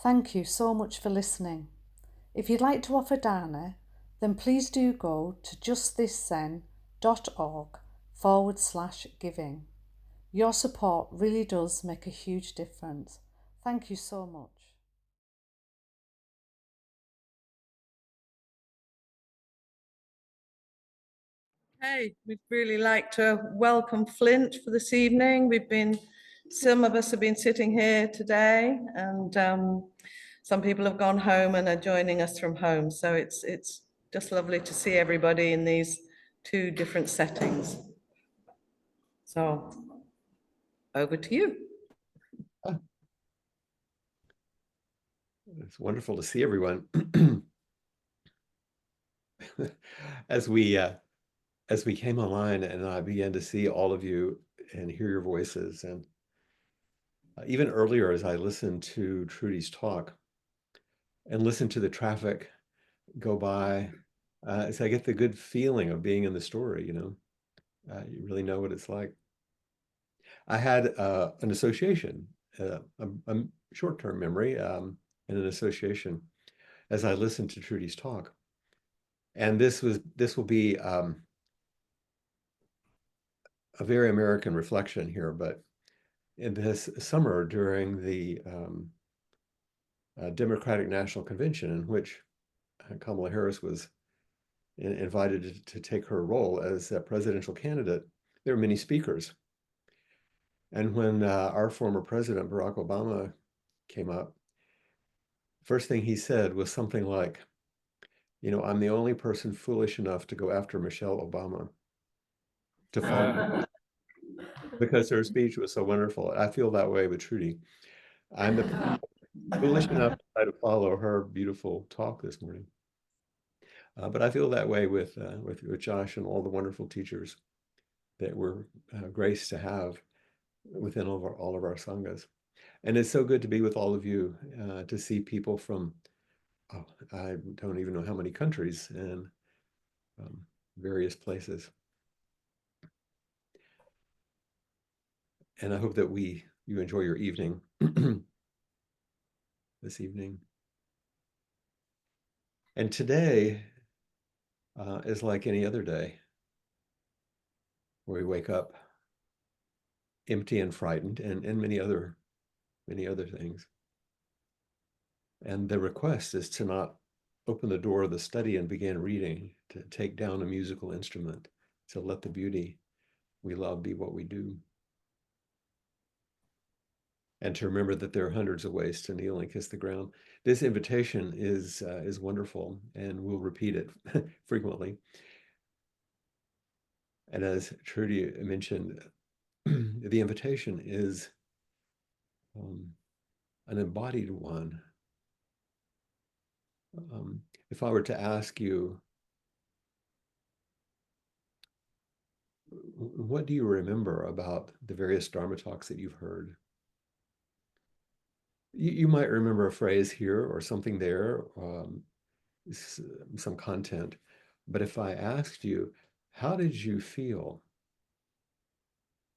Thank you so much for listening. If you'd like to offer dana, then please do go to justthiszen.org/giving. Your support really does make a huge difference. Thank you so much. Hey, we'd really like to welcome Flint for this evening. Some of us have been sitting here today, and some people have gone home and are joining us from home. So it's just lovely to see everybody in these two different settings. So over to you. It's wonderful to see everyone. As we came online and I began to see all of you and hear your voices, and even earlier as I listened to Trudy's talk and listened to the traffic go by, so I get the good feeling of being in the story, you really know what it's like. I had an association, a short-term memory, and an association as I listened to Trudy's talk. And this will be a very American reflection here, but in this summer during the Democratic National Convention, in which Kamala Harris was invited to take her role as a presidential candidate, there were many speakers. And when our former president, Barack Obama, came up, first thing he said was something like, I'm the only person foolish enough to go after Michelle Obama to follow because her speech was so wonderful. I feel that way with Trudy. I'm the foolish enough to try to follow her beautiful talk this morning. But I feel that way with Josh and all the wonderful teachers that we're graced to have within all of our sanghas. And it's so good to be with all of you, to see people from, I don't even know how many countries and various places. And I hope that you enjoy your evening this evening. And today is like any other day, where we wake up empty and frightened, and many other things. And the request is to not open the door of the study and begin reading, to take down a musical instrument, to let the beauty we love be what we do. And to remember that there are hundreds of ways to kneel and kiss the ground. This invitation is wonderful, and we'll repeat it frequently. And as Trudy mentioned, the invitation is an embodied one. If I were to ask you, what do you remember about the various Dharma talks that you've heard? You might remember a phrase here or something there, some content. But if I asked you, how did you feel?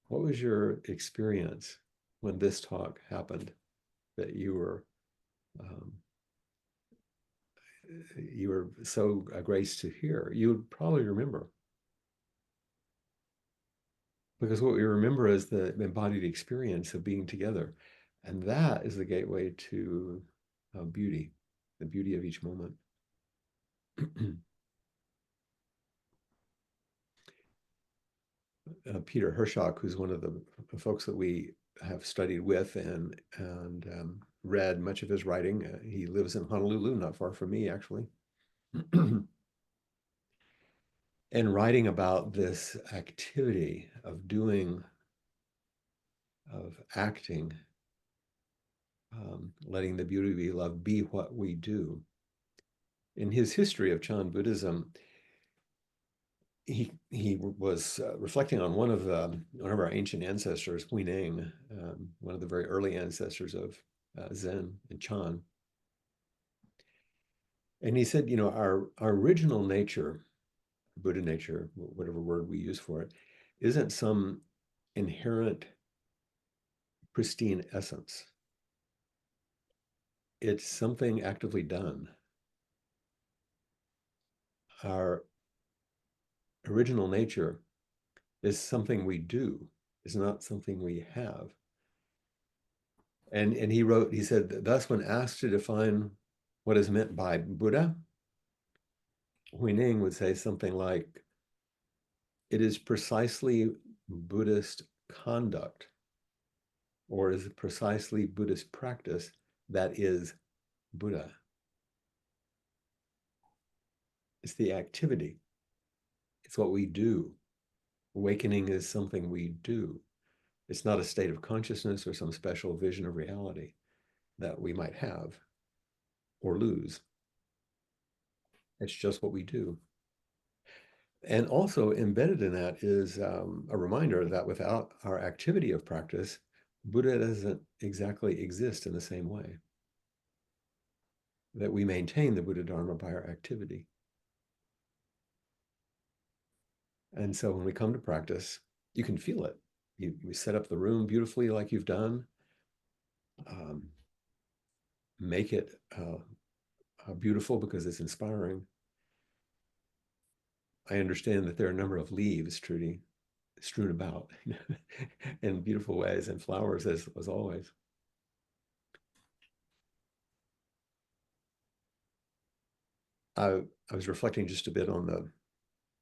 What was your experience when this talk happened that you were so graced to hear? You would probably remember. Because what we remember is the embodied experience of being together. And that is the gateway to beauty, the beauty of each moment. Peter Hershok, who's one of the folks that we have studied with and read much of his writing. He lives in Honolulu, not far from me, actually. And writing about this activity of doing, of acting, letting the beauty we love be what we do. In his history of Chan Buddhism, he was reflecting on one of our ancient ancestors, Huineng, one of the very early ancestors of Zen and Chan. And he said, our original nature, Buddha nature, whatever word we use for it, isn't some inherent pristine essence. it's something actively done. Our original nature is something we do, is not something we have. And he said, thus when asked to define what is meant by Buddha, Huining would say something like, it is precisely Buddhist conduct, or is it precisely Buddhist practice that is Buddha. It's the activity. It's what we do. Awakening is something we do. It's not a state of consciousness or some special vision of reality that we might have or lose. It's just what we do. And also embedded in that is a reminder that without our activity of practice, Buddha doesn't exactly exist in the same way. That we maintain the Buddha Dharma by our activity. And so when we come to practice, you can feel it. You set up the room beautifully like you've done. Make it beautiful because it's inspiring. I understand that there are a number of leaves, Trudy, strewn about in beautiful ways, and flowers as always. I was reflecting just a bit on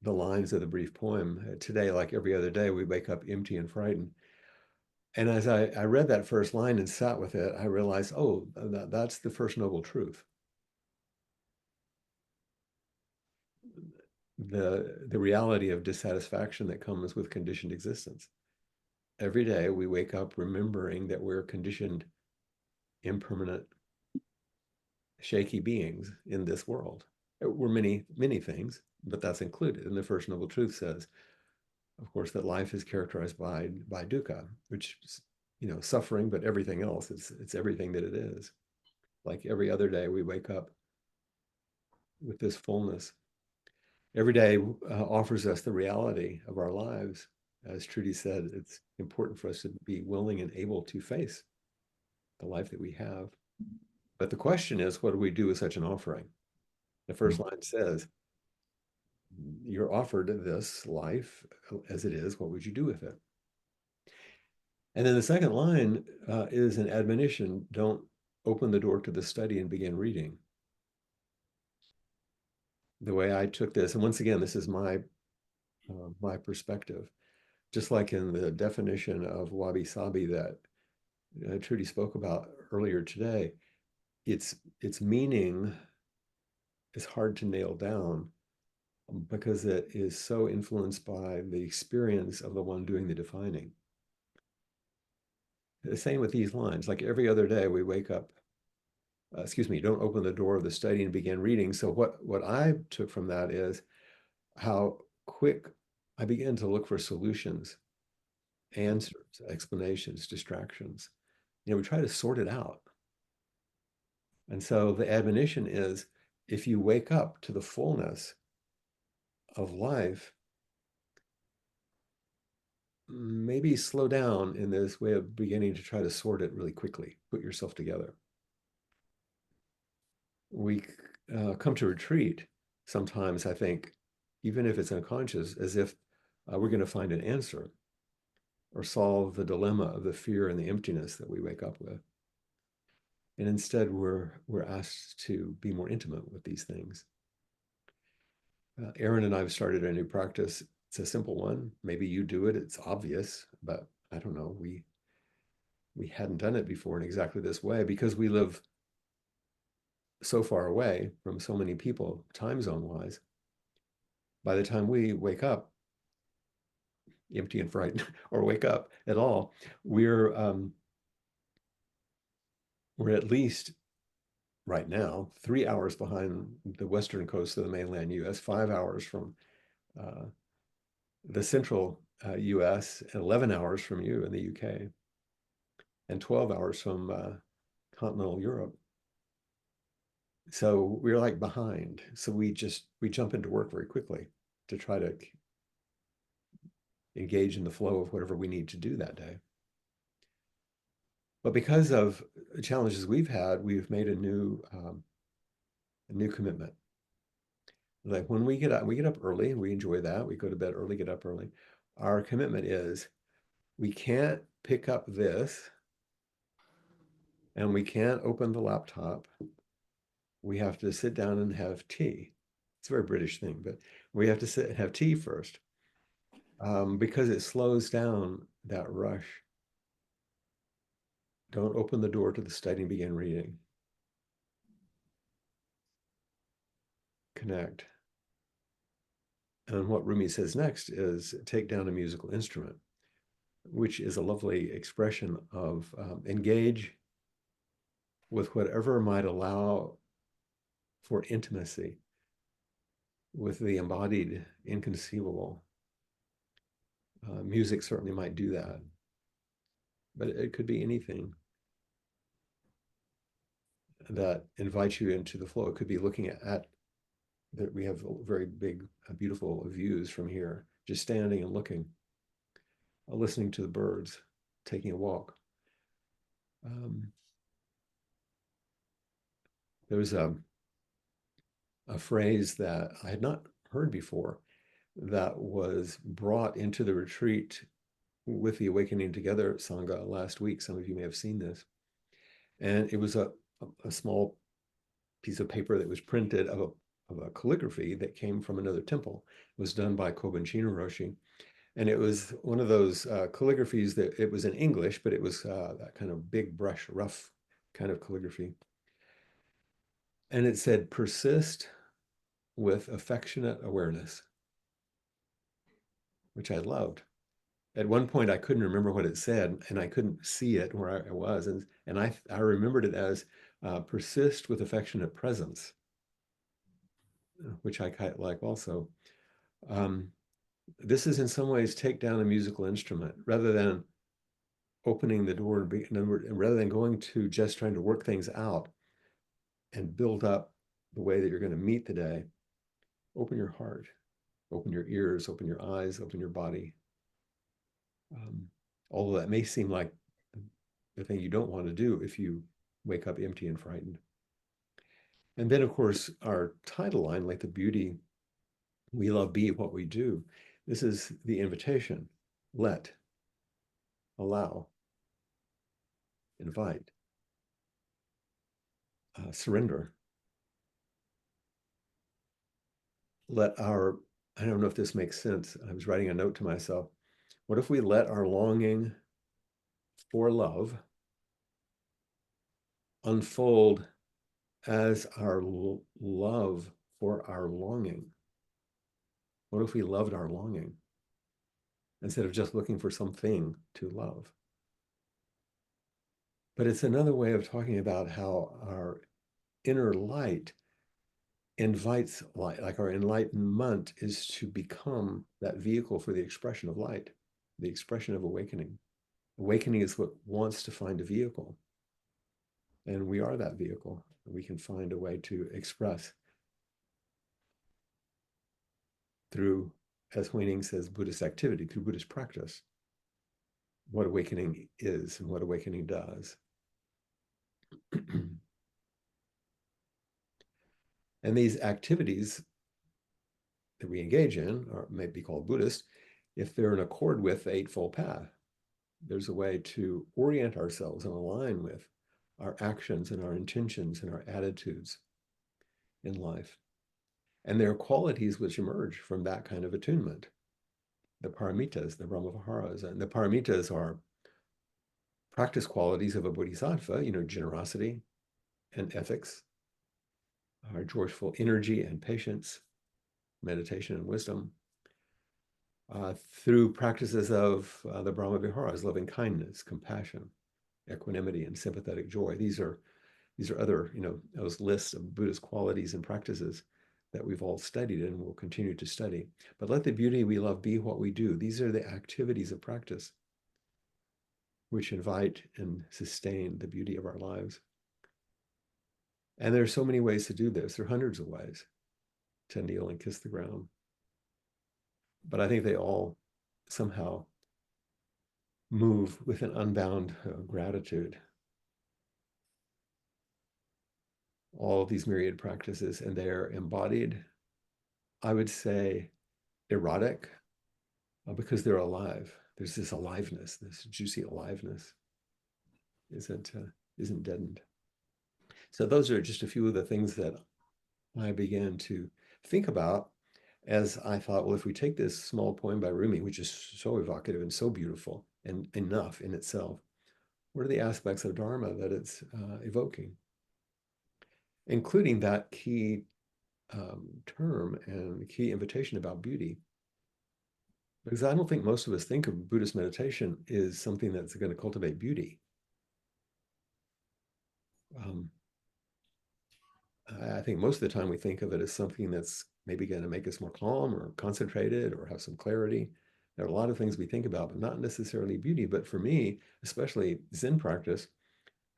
the lines of the brief poem. Today, like every other day, we wake up empty and frightened. And as I read that first line and sat with it, I realized, oh, that's the first noble truth. The reality of dissatisfaction that comes with conditioned existence. Every day we wake up remembering that we're conditioned, impermanent, shaky beings in this world. We're many, many things, but that's included. And the First Noble Truth says, of course, that life is characterized by dukkha, which is, suffering, but everything else, it's everything that it is. Like every other day we wake up with this fullness. Every day offers us the reality of our lives. As Trudy said, it's important for us to be willing and able to face the life that we have. But the question is, what do we do with such an offering? The first line says, you're offered this life as it is, what would you do with it? And then the second line is an admonition, don't open the door to the study and begin reading. The way I took this, and once again, this is my perspective, just like in the definition of wabi-sabi that Trudy spoke about earlier today, its meaning is hard to nail down because it is so influenced by the experience of the one doing the defining. The same with these lines, like every other day we wake up, don't open the door of the study and begin reading. So what I took from that is how quick I began to look for solutions, answers, explanations, distractions. We try to sort it out. And so the admonition is, if you wake up to the fullness of life, maybe slow down in this way of beginning to try to sort it really quickly, put yourself together. We come to retreat sometimes, I think, even if it's unconscious, as if we're going to find an answer or solve the dilemma of the fear and the emptiness that we wake up with. And instead, we're asked to be more intimate with these things. Aaron and I have started a new practice. It's a simple one. Maybe you do it. It's obvious, but I don't know. We hadn't done it before in exactly this way because we live so far away from so many people, time zone wise. By the time we wake up, empty and frightened, or wake up at all, we're at least right now 3 hours behind the western coast of the mainland U.S., 5 hours from the central U.S., and 11 hours from you in the U.K., and 12 hours from continental Europe. So we're like behind. So we jump into work very quickly to try to engage in the flow of whatever we need to do that day. But because of the challenges we've had, we've made a new commitment. Like when we get up early, we enjoy that. We go to bed early, get up early. Our commitment is we can't pick up this and we can't open the laptop. We have to sit down and have tea. It's a very British thing, but we have to sit and have tea first because it slows down that rush. Don't open the door to the study and begin reading. Connect. And what Rumi says next is take down a musical instrument, which is a lovely expression of engage with whatever might allow for intimacy with the embodied, inconceivable. Music certainly might do that, but it could be anything that invites you into the flow. It could be looking at that we have very big, beautiful views from here, just standing and looking, listening to the birds, taking a walk. There was a phrase that I had not heard before that was brought into the retreat with the Awakening Together Sangha last week. Some of you may have seen this. And it was a small piece of paper that was printed of a calligraphy that came from another temple. It was done by Kobanchino Roshi. And it was one of those calligraphies that it was in English, but it was that kind of big brush, rough kind of calligraphy. And it said, persist with affectionate awareness, which I loved. At one point, I couldn't remember what it said, and I couldn't see it where I was. And I remembered it as persist with affectionate presence, which I quite like also. This is in some ways take down a musical instrument rather than opening the door and rather than going to just trying to work things out and build up the way that you're going to meet the day. Open your heart, open your ears, open your eyes, open your body. Although that may seem like the thing you don't want to do if you wake up empty and frightened. And then, of course, our title line, like the beauty, we love be what we do. This is the invitation. Let, allow, invite, surrender. Let our, I don't know if this makes sense. I was writing a note to myself. What if we let our longing for love unfold as our love for our longing? What if we loved our longing instead of just looking for something to love? But it's another way of talking about how our inner light invites light, like our enlightenment is to become that vehicle for the expression of light, the expression of awakening. Awakening is what wants to find a vehicle. And we are that vehicle. We can find a way to express through, as Huining says, Buddhist activity, through Buddhist practice, what awakening is and what awakening does. And these activities that we engage in, or may be called Buddhist, if they're in accord with the Eightfold Path, there's a way to orient ourselves and align with our actions and our intentions and our attitudes in life. And there are qualities which emerge from that kind of attunement. The paramitas, the brahmaviharas, and the paramitas are practice qualities of a bodhisattva, generosity and ethics, our joyful energy and patience, meditation and wisdom, through practices of the brahmaviharas, loving kindness, compassion, equanimity, and sympathetic joy. These are other, those lists of Buddhist qualities and practices that we've all studied and will continue to study. But let the beauty we love be what we do. These are the activities of practice which invite and sustain the beauty of our lives. And there are so many ways to do this. There are hundreds of ways to kneel and kiss the ground. But I think they all somehow move with an unbound gratitude all of these myriad practices, and they're embodied, I would say, erotic, because they're alive. There's this aliveness, this juicy aliveness isn't deadened. So those are just a few of the things that I began to think about as I thought, well, if we take this small poem by Rumi, which is so evocative and so beautiful and enough in itself, what are the aspects of Dharma that it's evoking? Including that key term and key invitation about beauty. Because I don't think most of us think of Buddhist meditation is something that's going to cultivate beauty. I think most of the time we think of it as something that's maybe going to make us more calm or concentrated or have some clarity. There are a lot of things we think about, but not necessarily beauty. But for me, especially Zen practice,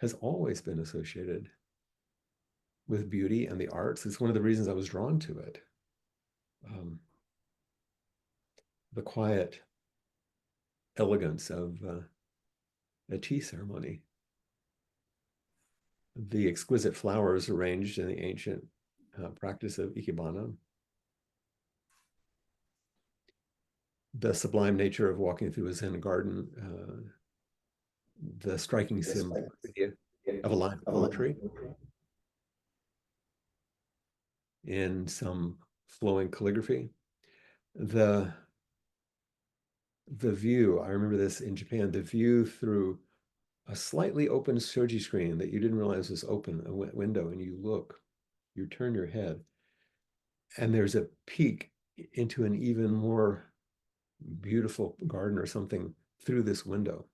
has always been associated with beauty and the arts. It's one of the reasons I was drawn to it. The quiet elegance of a tea ceremony, the exquisite flowers arranged in the ancient practice of Ikebana, the sublime nature of walking through a Zen garden, the striking simplicity of a line of poetry in some flowing calligraphy. The view, I remember this in Japan, the view through a slightly open shoji screen that you didn't realize was open, a window, and you look, you turn your head, and there's a peek into an even more beautiful garden or something through this window.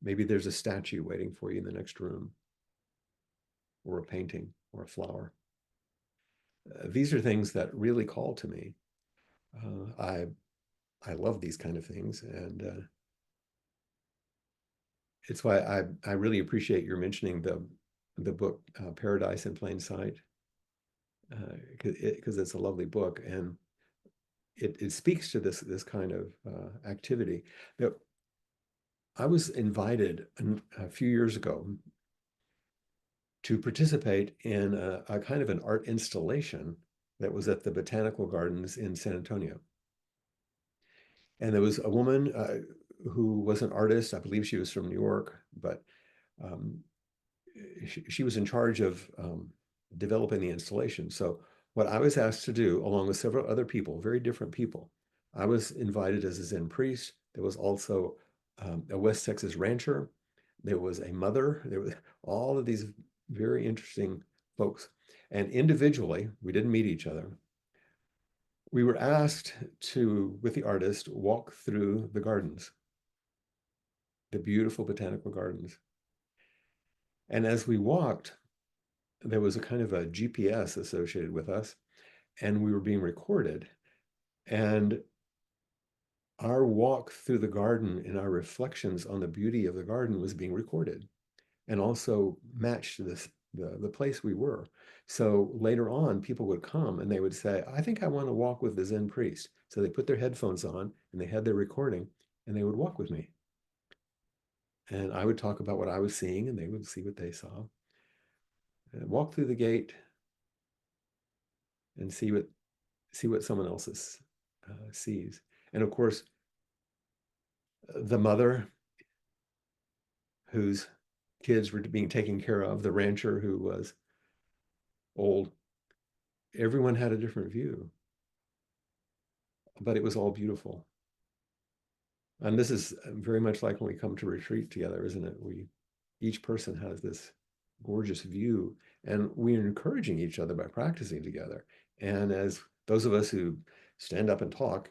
Maybe there's a statue waiting for you in the next room, or a painting, or a flower. These are things that really call to me. I love these kind of things, and it's why I really appreciate your mentioning the book Paradise in Plain Sight, because it's a lovely book, and it speaks to this kind of activity. Now, I was invited a few years ago to participate in a kind of an art installation that was at the Botanical Gardens in San Antonio. And there was a woman who was an artist. I believe she was from New York, but she was in charge of developing the installation. So what I was asked to do, along with several other people, very different people, I was invited as a Zen priest. There was also a West Texas rancher. There was a mother. There was all of these very interesting folks. And individually, we didn't meet each other. We were asked to, with the artist, walk through the gardens, the beautiful botanical gardens. And as we walked, there was a kind of a GPS associated with us, and we were being recorded. And our walk through the garden and our reflections on the beauty of the garden was being recorded and also matched the place we were. So later on, people would come and they would say, I think I want to walk with the Zen priest. So they put their headphones on and they had their recording and they would walk with me. And I would talk about what I was seeing and they would see what they saw. And walk through the gate and see what someone else sees. And of course, the mother whose kids were being taken care of, the rancher who was old, everyone had a different view, but it was all beautiful. And this is very much like when we come to retreat together, isn't it? Each person has this gorgeous view, and we're encouraging each other by practicing together. And as those of us who stand up and talk,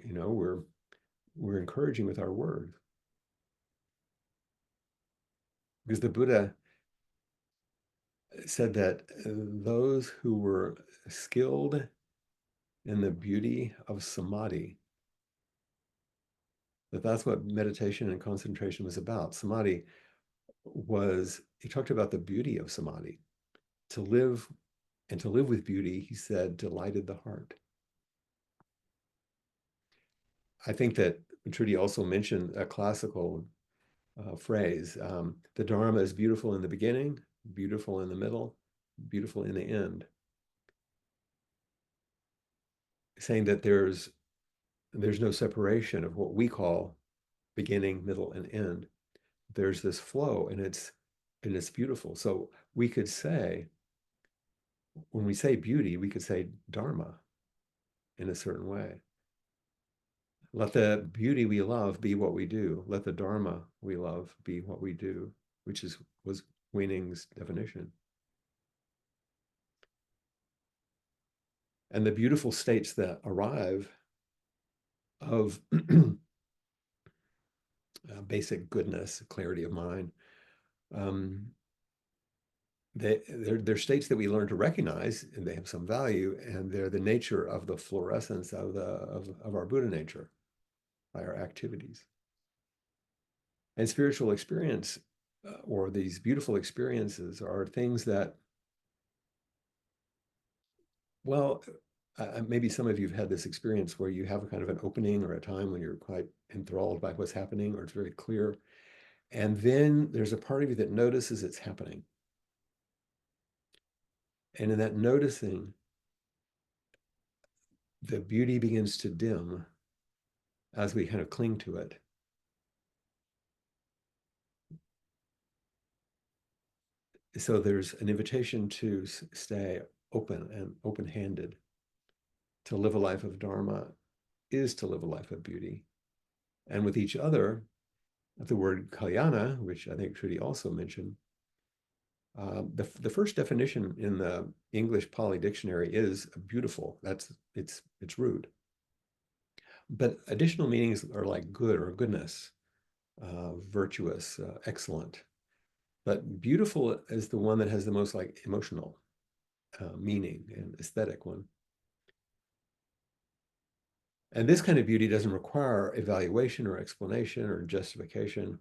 we're encouraging with our words. Because the Buddha said that those who were skilled in the beauty of samadhi, that's what meditation and concentration was about. Samadhi he talked about the beauty of samadhi. To live with beauty, he said, delighted the heart. I think that Trudy also mentioned a classical phrase, the Dharma is beautiful in the beginning, beautiful in the middle, beautiful in the end, saying that there's no separation of what we call beginning, middle, and end. There's this flow, and it's beautiful. So we could say, when we say beauty, we could say Dharma in a certain way. Let the beauty we love be what we do. Let the Dharma we love be what we do, which was Weining's definition. And the beautiful states that arrive of basic goodness, clarity of mind, they're states that we learn to recognize, and they have some value, and they're the nature of the fluorescence of our Buddha nature by our activities. And spiritual experience, or these beautiful experiences, are things that, well, maybe some of you have had this experience where you have a kind of an opening or a time when you're quite enthralled by what's happening, or it's very clear. And then there's a part of you that notices it's happening. And in that noticing, the beauty begins to dim as we kind of cling to it. So there's an invitation to stay open and open-handed. To live a life of Dharma is to live a life of beauty. And with each other, the word kalyana, which I think Trudy also mentioned, the first definition in the English Pali Dictionary is beautiful. It's root. But additional meanings are like good or goodness, virtuous, excellent. But beautiful is the one that has the most like emotional meaning and aesthetic one. And this kind of beauty doesn't require evaluation or explanation or justification.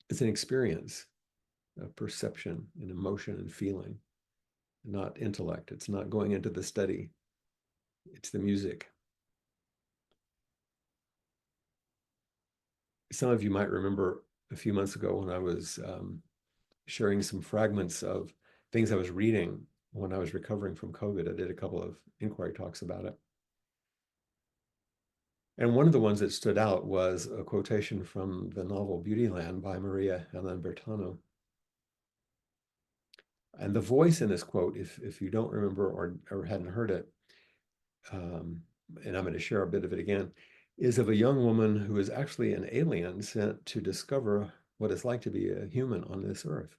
It's an experience, a perception, an emotion and feeling, not intellect. It's not going into the study. It's the music. Some of you might remember a few months ago when I was sharing some fragments of things I was reading when I was recovering from COVID. I did a couple of inquiry talks about it. And one of the ones that stood out was a quotation from the novel Beautyland by Maria Helen Bertano. And the voice in this quote, if you don't remember or hadn't heard it, and I'm going to share a bit of it again, is of a young woman who is actually an alien sent to discover what it's like to be a human on this earth.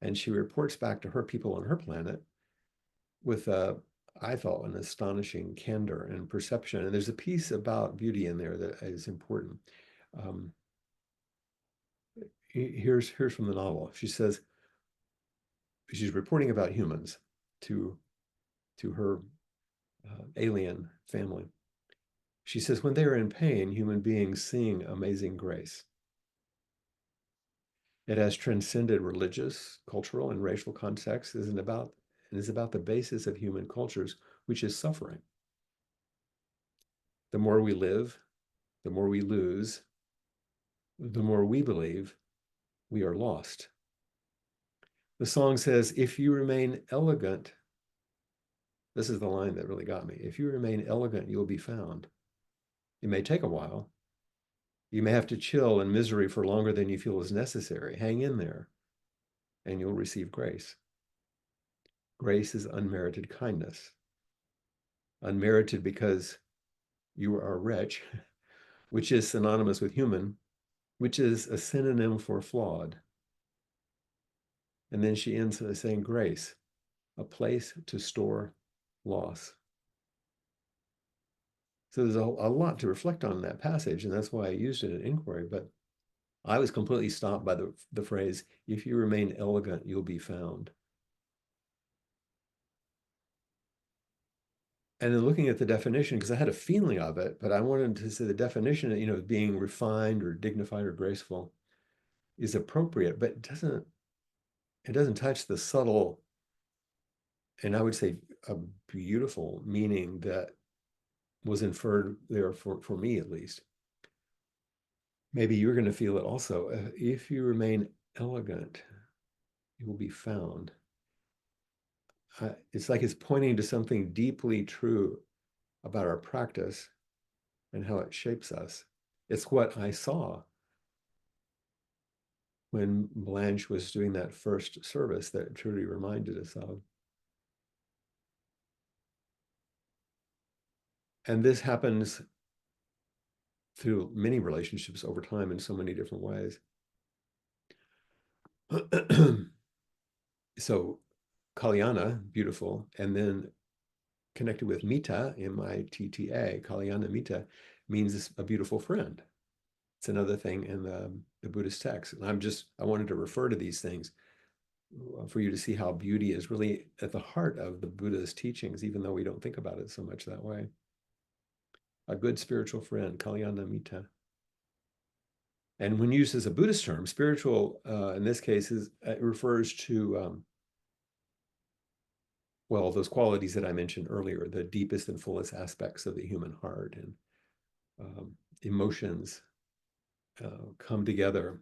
And she reports back to her people on her planet with, I thought, an astonishing candor and perception. And there's a piece about beauty in there that is important. Here's from the novel. She says, she's reporting about humans to her alien family. She says, when they are in pain, human beings sing Amazing Grace. It has transcended religious, cultural, and racial contexts, and is about the basis of human cultures, which is suffering. The more we live, the more we lose, the more we believe we are lost. The song says, if you remain elegant, this is the line that really got me. If you remain elegant, you'll be found. It may take a while. You may have to chill in misery for longer than you feel is necessary. Hang in there, and you'll receive grace. Grace is unmerited kindness. Unmerited because you are a wretch, which is synonymous with human, which is a synonym for flawed. And then she ends by saying grace, a place to store loss. So there's a lot to reflect on in that passage, and that's why I used it in inquiry. But I was completely stopped by the phrase, if you remain elegant, you'll be found. And then looking at the definition, because I had a feeling of it, but I wanted to say the definition, being refined or dignified or graceful is appropriate, but it doesn't touch the subtle, and I would say a beautiful meaning that was inferred there for me at least. maybe you're going to feel it also. If you remain elegant, you will be found. It's like it's pointing to something deeply true about our practice and how it shapes us. It's what I saw when Blanche was doing that first service that Trudy reminded us of. And this happens through many relationships over time in so many different ways. So Kalyana, beautiful, and then connected with Mita, M-I-T-T-A, Kalyana Mita, means a beautiful friend. It's another thing in the Buddhist text. And I wanted to refer to these things for you to see how beauty is really at the heart of the Buddha's teachings, even though we don't think about it so much that way. A good spiritual friend, Kalyana Mita. And when used as a Buddhist term, spiritual, in this case, it refers to, well, those qualities that I mentioned earlier, the deepest and fullest aspects of the human heart, and emotions come together.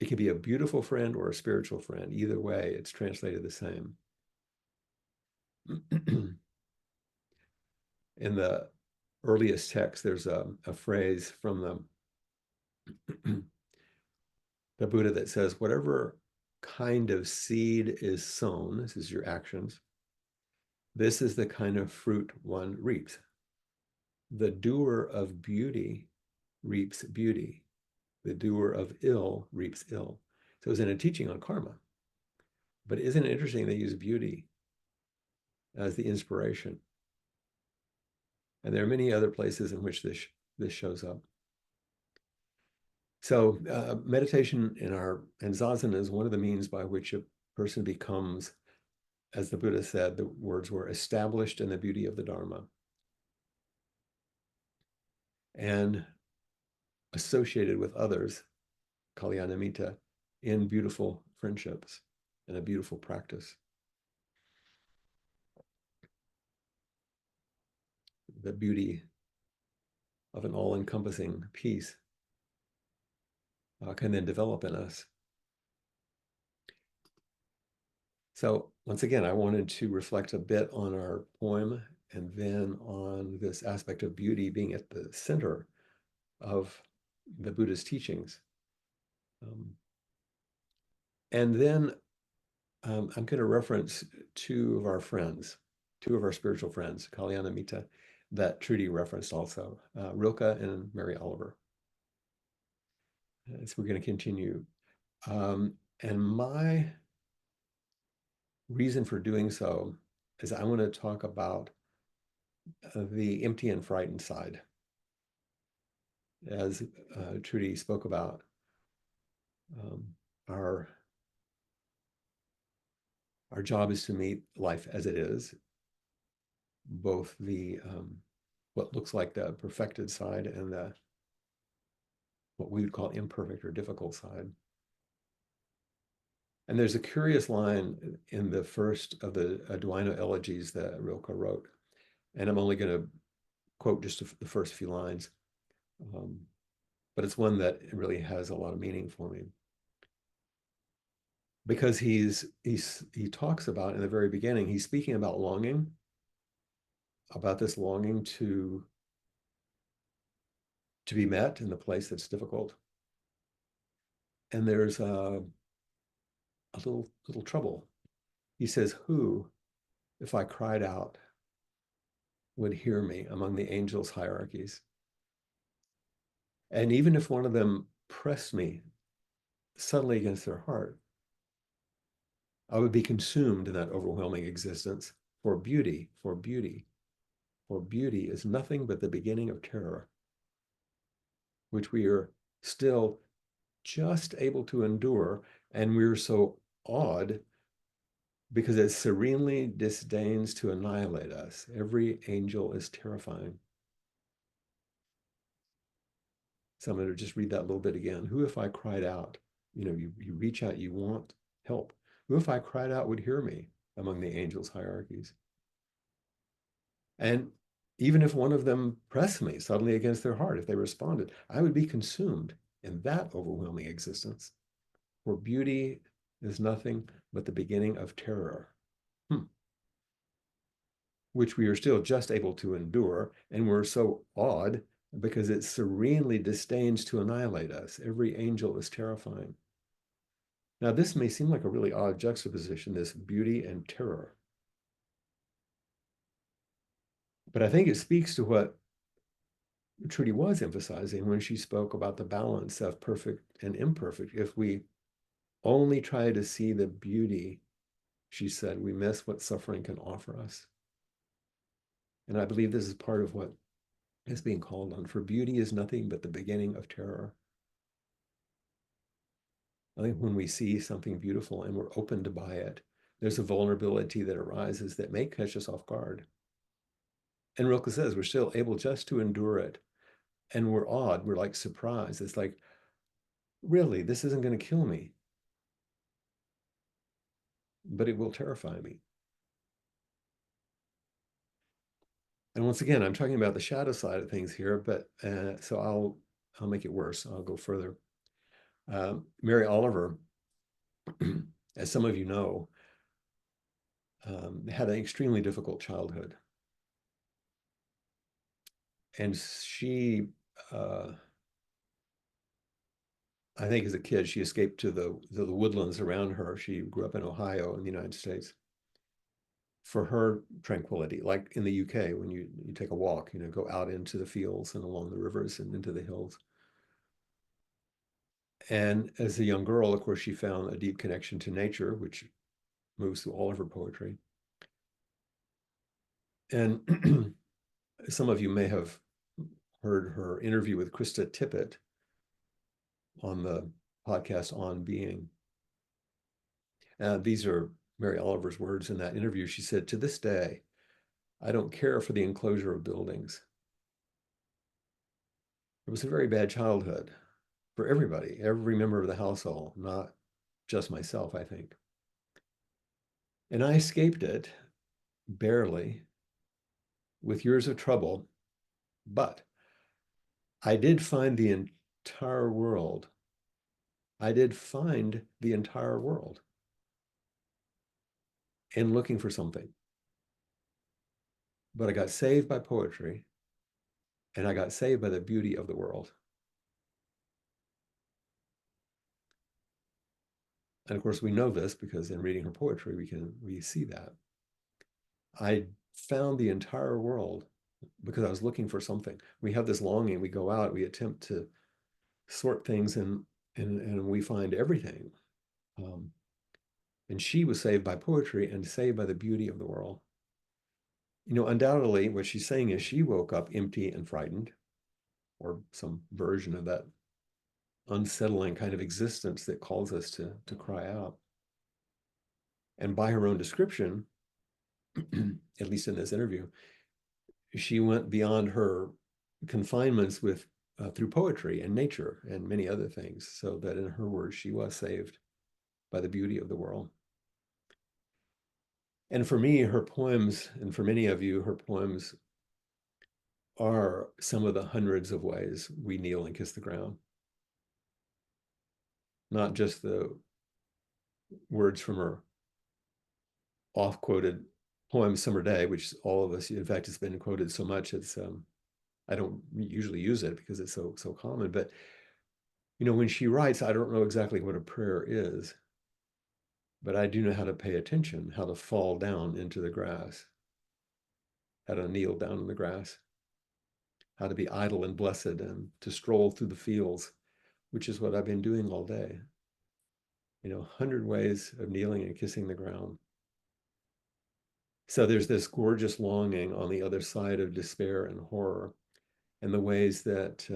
It can be a beautiful friend or a spiritual friend. Either way, it's translated the same. In the earliest text, there's a phrase from the Buddha that says, whatever kind of seed is sown, this is your actions, this is the kind of fruit one reaps. The doer of beauty reaps beauty. The doer of ill reaps ill. So it's in a teaching on karma. But isn't it interesting they use beauty as the inspiration? And there are many other places in which this shows up. So meditation and zazen is one of the means by which a person becomes, as the Buddha said, the words were, established in the beauty of the Dharma and associated with others, kalyanamita, in beautiful friendships and a beautiful practice. The beauty of an all-encompassing peace can then develop in us. So once again, I wanted to reflect a bit on our poem and then on this aspect of beauty being at the center of the Buddha's teachings. And then I'm going to reference two of our spiritual friends, Kalyana Mita, that Trudy referenced also, Rilke and Mary Oliver. So we're going to continue. And my reason for doing so is I want to talk about the empty and frightened side. As Trudy spoke about, our job is to meet life as it is, both the what looks like the perfected side and the what we would call imperfect or difficult side. And there's a curious line in the first of the Duino elegies that Rilke wrote, and I'm only going to quote just the first few lines, but it's one that really has a lot of meaning for me. Because he talks about, in the very beginning, he's speaking about longing, about this longing to be met in the place that's difficult. And there's a little trouble. He says, who, if I cried out, would hear me among the angels' hierarchies? And even if one of them pressed me suddenly against their heart, I would be consumed in that overwhelming existence. For beauty is nothing but the beginning of terror, which we are still just able to endure. And we're so awed because it serenely disdains to annihilate us. Every angel is terrifying. So I'm going to just read that a little bit again. Who, if I cried out, you reach out, you want help. Who, if I cried out, would hear me among the angels' hierarchies? And even if one of them pressed me suddenly against their heart, if they responded, I would be consumed in that overwhelming existence. For beauty is nothing but the beginning of terror, which we are still just able to endure. And we're so awed because it serenely disdains to annihilate us. Every angel is terrifying. Now, this may seem like a really odd juxtaposition, this beauty and terror. But I think it speaks to what Trudy was emphasizing when she spoke about the balance of perfect and imperfect. If we only try to see the beauty, she said, we miss what suffering can offer us. And I believe this is part of what is being called on. For beauty is nothing but the beginning of terror. I think when we see something beautiful and we're open to buy it, there's a vulnerability that arises that may catch us off guard. And Rilke says we're still able just to endure it. And we're awed, we're like surprised. It's like, really, this isn't going to kill me, but it will terrify me. And once again, I'm talking about the shadow side of things here, but so I'll make it worse. I'll go further. Mary Oliver, as some of you know, had an extremely difficult childhood. And she, I think as a kid, she escaped to the woodlands around her. She grew up in Ohio in the United States for her tranquility, like in the UK, when you take a walk, go out into the fields and along the rivers and into the hills. And as a young girl, of course, she found a deep connection to nature, which moves through all of her poetry. And some of you may have heard her interview with Krista Tippett on the podcast On Being. These are Mary Oliver's words in that interview. She said, "To this day, I don't care for the enclosure of buildings. It was a very bad childhood for everybody, every member of the household, not just myself, I think. And I escaped it, barely, with years of trouble, but I did find the entire world. I did find the entire world in looking for something. But I got saved by poetry, and I got saved by the beauty of the world." And of course, we know this because in reading her poetry, we see that. I found the entire world because I was looking for something. We have this longing. We go out, we attempt to sort things, and we find everything. And she was saved by poetry and saved by the beauty of the world. Undoubtedly, what she's saying is she woke up empty and frightened, or some version of that unsettling kind of existence that calls us to cry out. And by her own description, at least in this interview, she went beyond her confinements with through poetry and nature and many other things, so that in her words, she was saved by the beauty of the world. And for me, her poems, and for many of you, her poems are some of the hundreds of ways we kneel and kiss the ground. Not just the words from her oft-quoted poem Summer Day, which all of us, in fact, it's been quoted so much, it's I don't usually use it because it's so common. But when she writes, I don't know exactly what a prayer is, but I do know how to pay attention, how to fall down into the grass, how to kneel down in the grass, how to be idle and blessed, and to stroll through the fields, which is what I've been doing all day. 100 ways of kneeling and kissing the ground. So there's this gorgeous longing on the other side of despair and horror, and the ways that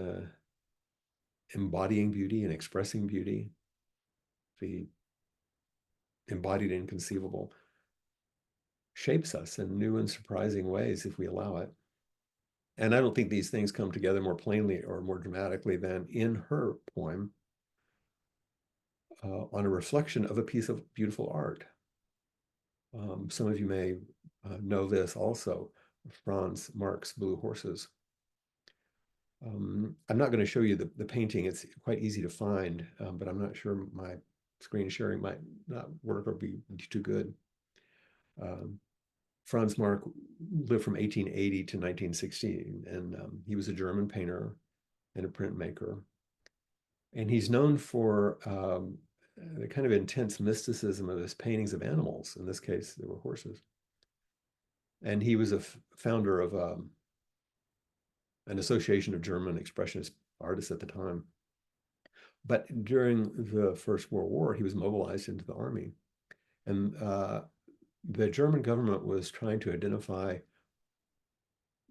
embodying beauty and expressing beauty, the embodied inconceivable, shapes us in new and surprising ways if we allow it. And I don't think these things come together more plainly or more dramatically than in her poem on a reflection of a piece of beautiful art. Some of you may know this also. Franz Marc's Blue Horses. I'm not going to show you the painting. It's quite easy to find, but I'm not sure my screen sharing might not work or be too good. Franz Marc lived from 1880 to 1916, and he was a German painter and a printmaker. And he's known for the kind of intense mysticism of his paintings of animals. In this case, they were horses. And he was a founder of an association of German expressionist artists at the time. But during the First World War, he was mobilized into the army. And the German government was trying to identify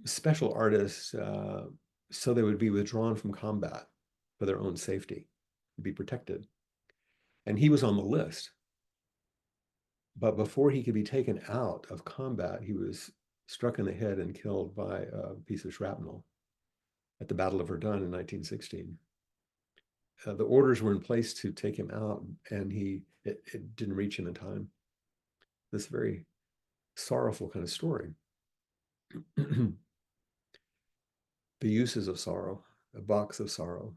special artists so they would be withdrawn from combat for their own safety, to be protected. And he was on the list. But before he could be taken out of combat, he was struck in the head and killed by a piece of shrapnel at the Battle of Verdun in 1916. The orders were in place to take him out, and it didn't reach him in time. This very sorrowful kind of story. The uses of sorrow, a box of sorrow,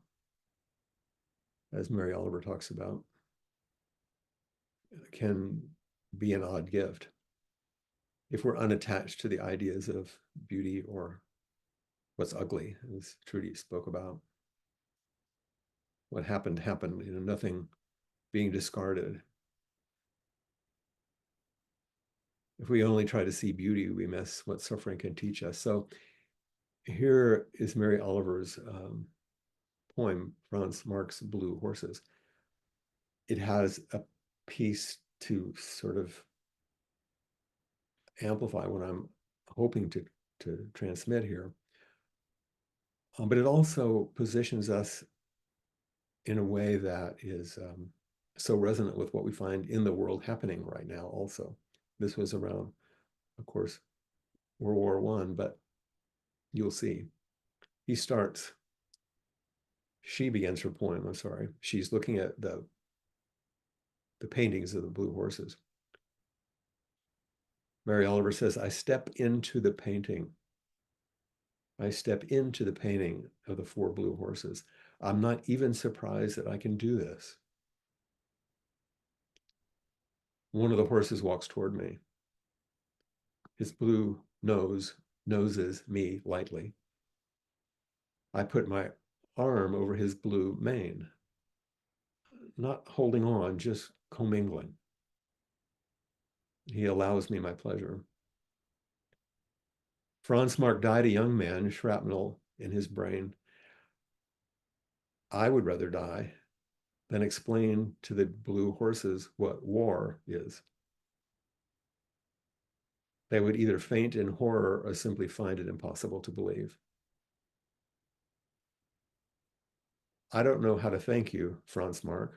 as Mary Oliver talks about, can be an odd gift if we're unattached to the ideas of beauty or what's ugly, as Trudy spoke about. What happened, happened, nothing being discarded. If we only try to see beauty, we miss what suffering can teach us. So here is Mary Oliver's poem, Franz Marc's Blue Horses. It has a piece to sort of amplify what I'm hoping to transmit here. But it also positions us in a way that is so resonant with what we find in the world happening right now also. This was around, of course, World War I, but you'll see. She begins her poem, I'm sorry. She's looking at the paintings of the Blue Horses. Mary Oliver says, I step into the painting. I step into the painting of the 4 blue horses. I'm not even surprised that I can do this. One of the horses walks toward me. His blue noses me lightly. I put my arm over his blue mane, not holding on, just commingling. He allows me my pleasure. Franz Marc died a young man, shrapnel in his brain. I would rather die than explain to the blue horses what war is. They would either faint in horror or simply find it impossible to believe. I don't know how to thank you, Franz Marc.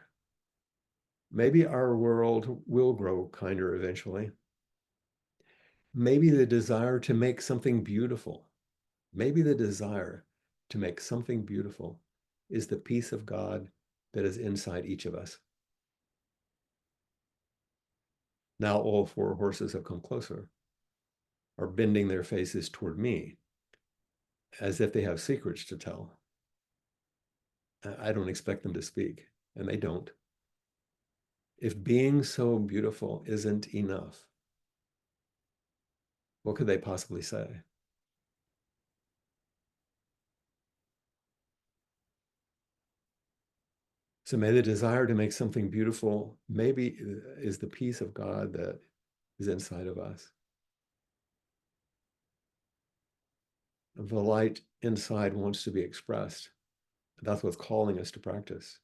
Maybe our world will grow kinder eventually. Maybe the desire to make something beautiful, maybe the desire to make something beautiful is the peace of God that is inside each of us. Now all 4 horses have come closer, are bending their faces toward me, as if they have secrets to tell. I don't expect them to speak, and they don't. If being so beautiful isn't enough, what could they possibly say? So may the desire to make something beautiful maybe is the peace of God that is inside of us. The light inside wants to be expressed. That's what's calling us to practice.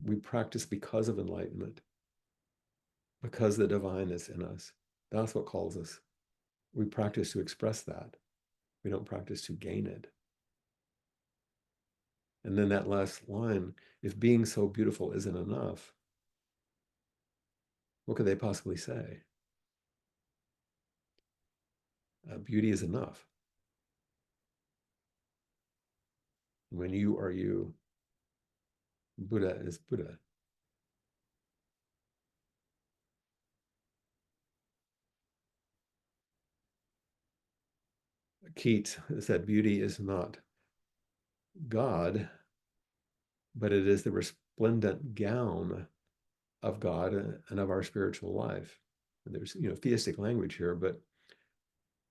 We practice because of enlightenment, because the divine is in us. That's what calls us. We practice to express that. We don't practice to gain it. And then that last line, if being so beautiful isn't enough, what could they possibly say? Beauty is enough. When you are you, Buddha is Buddha. Keats said, beauty is not God, but it is the resplendent gown of God and of our spiritual life. And there's, theistic language here, but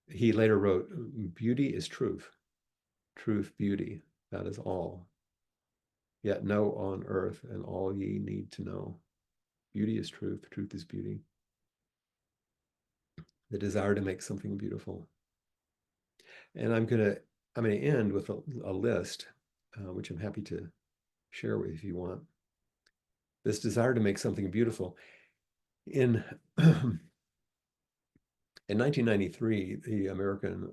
he later wrote, beauty is truth, truth, beauty, that is all. Yet know on earth and all ye need to know. Beauty is truth, truth is beauty. The desire to make something beautiful. And I'm going to end with a list, which I'm happy to share with you if you want. This desire to make something beautiful. In 1993, the American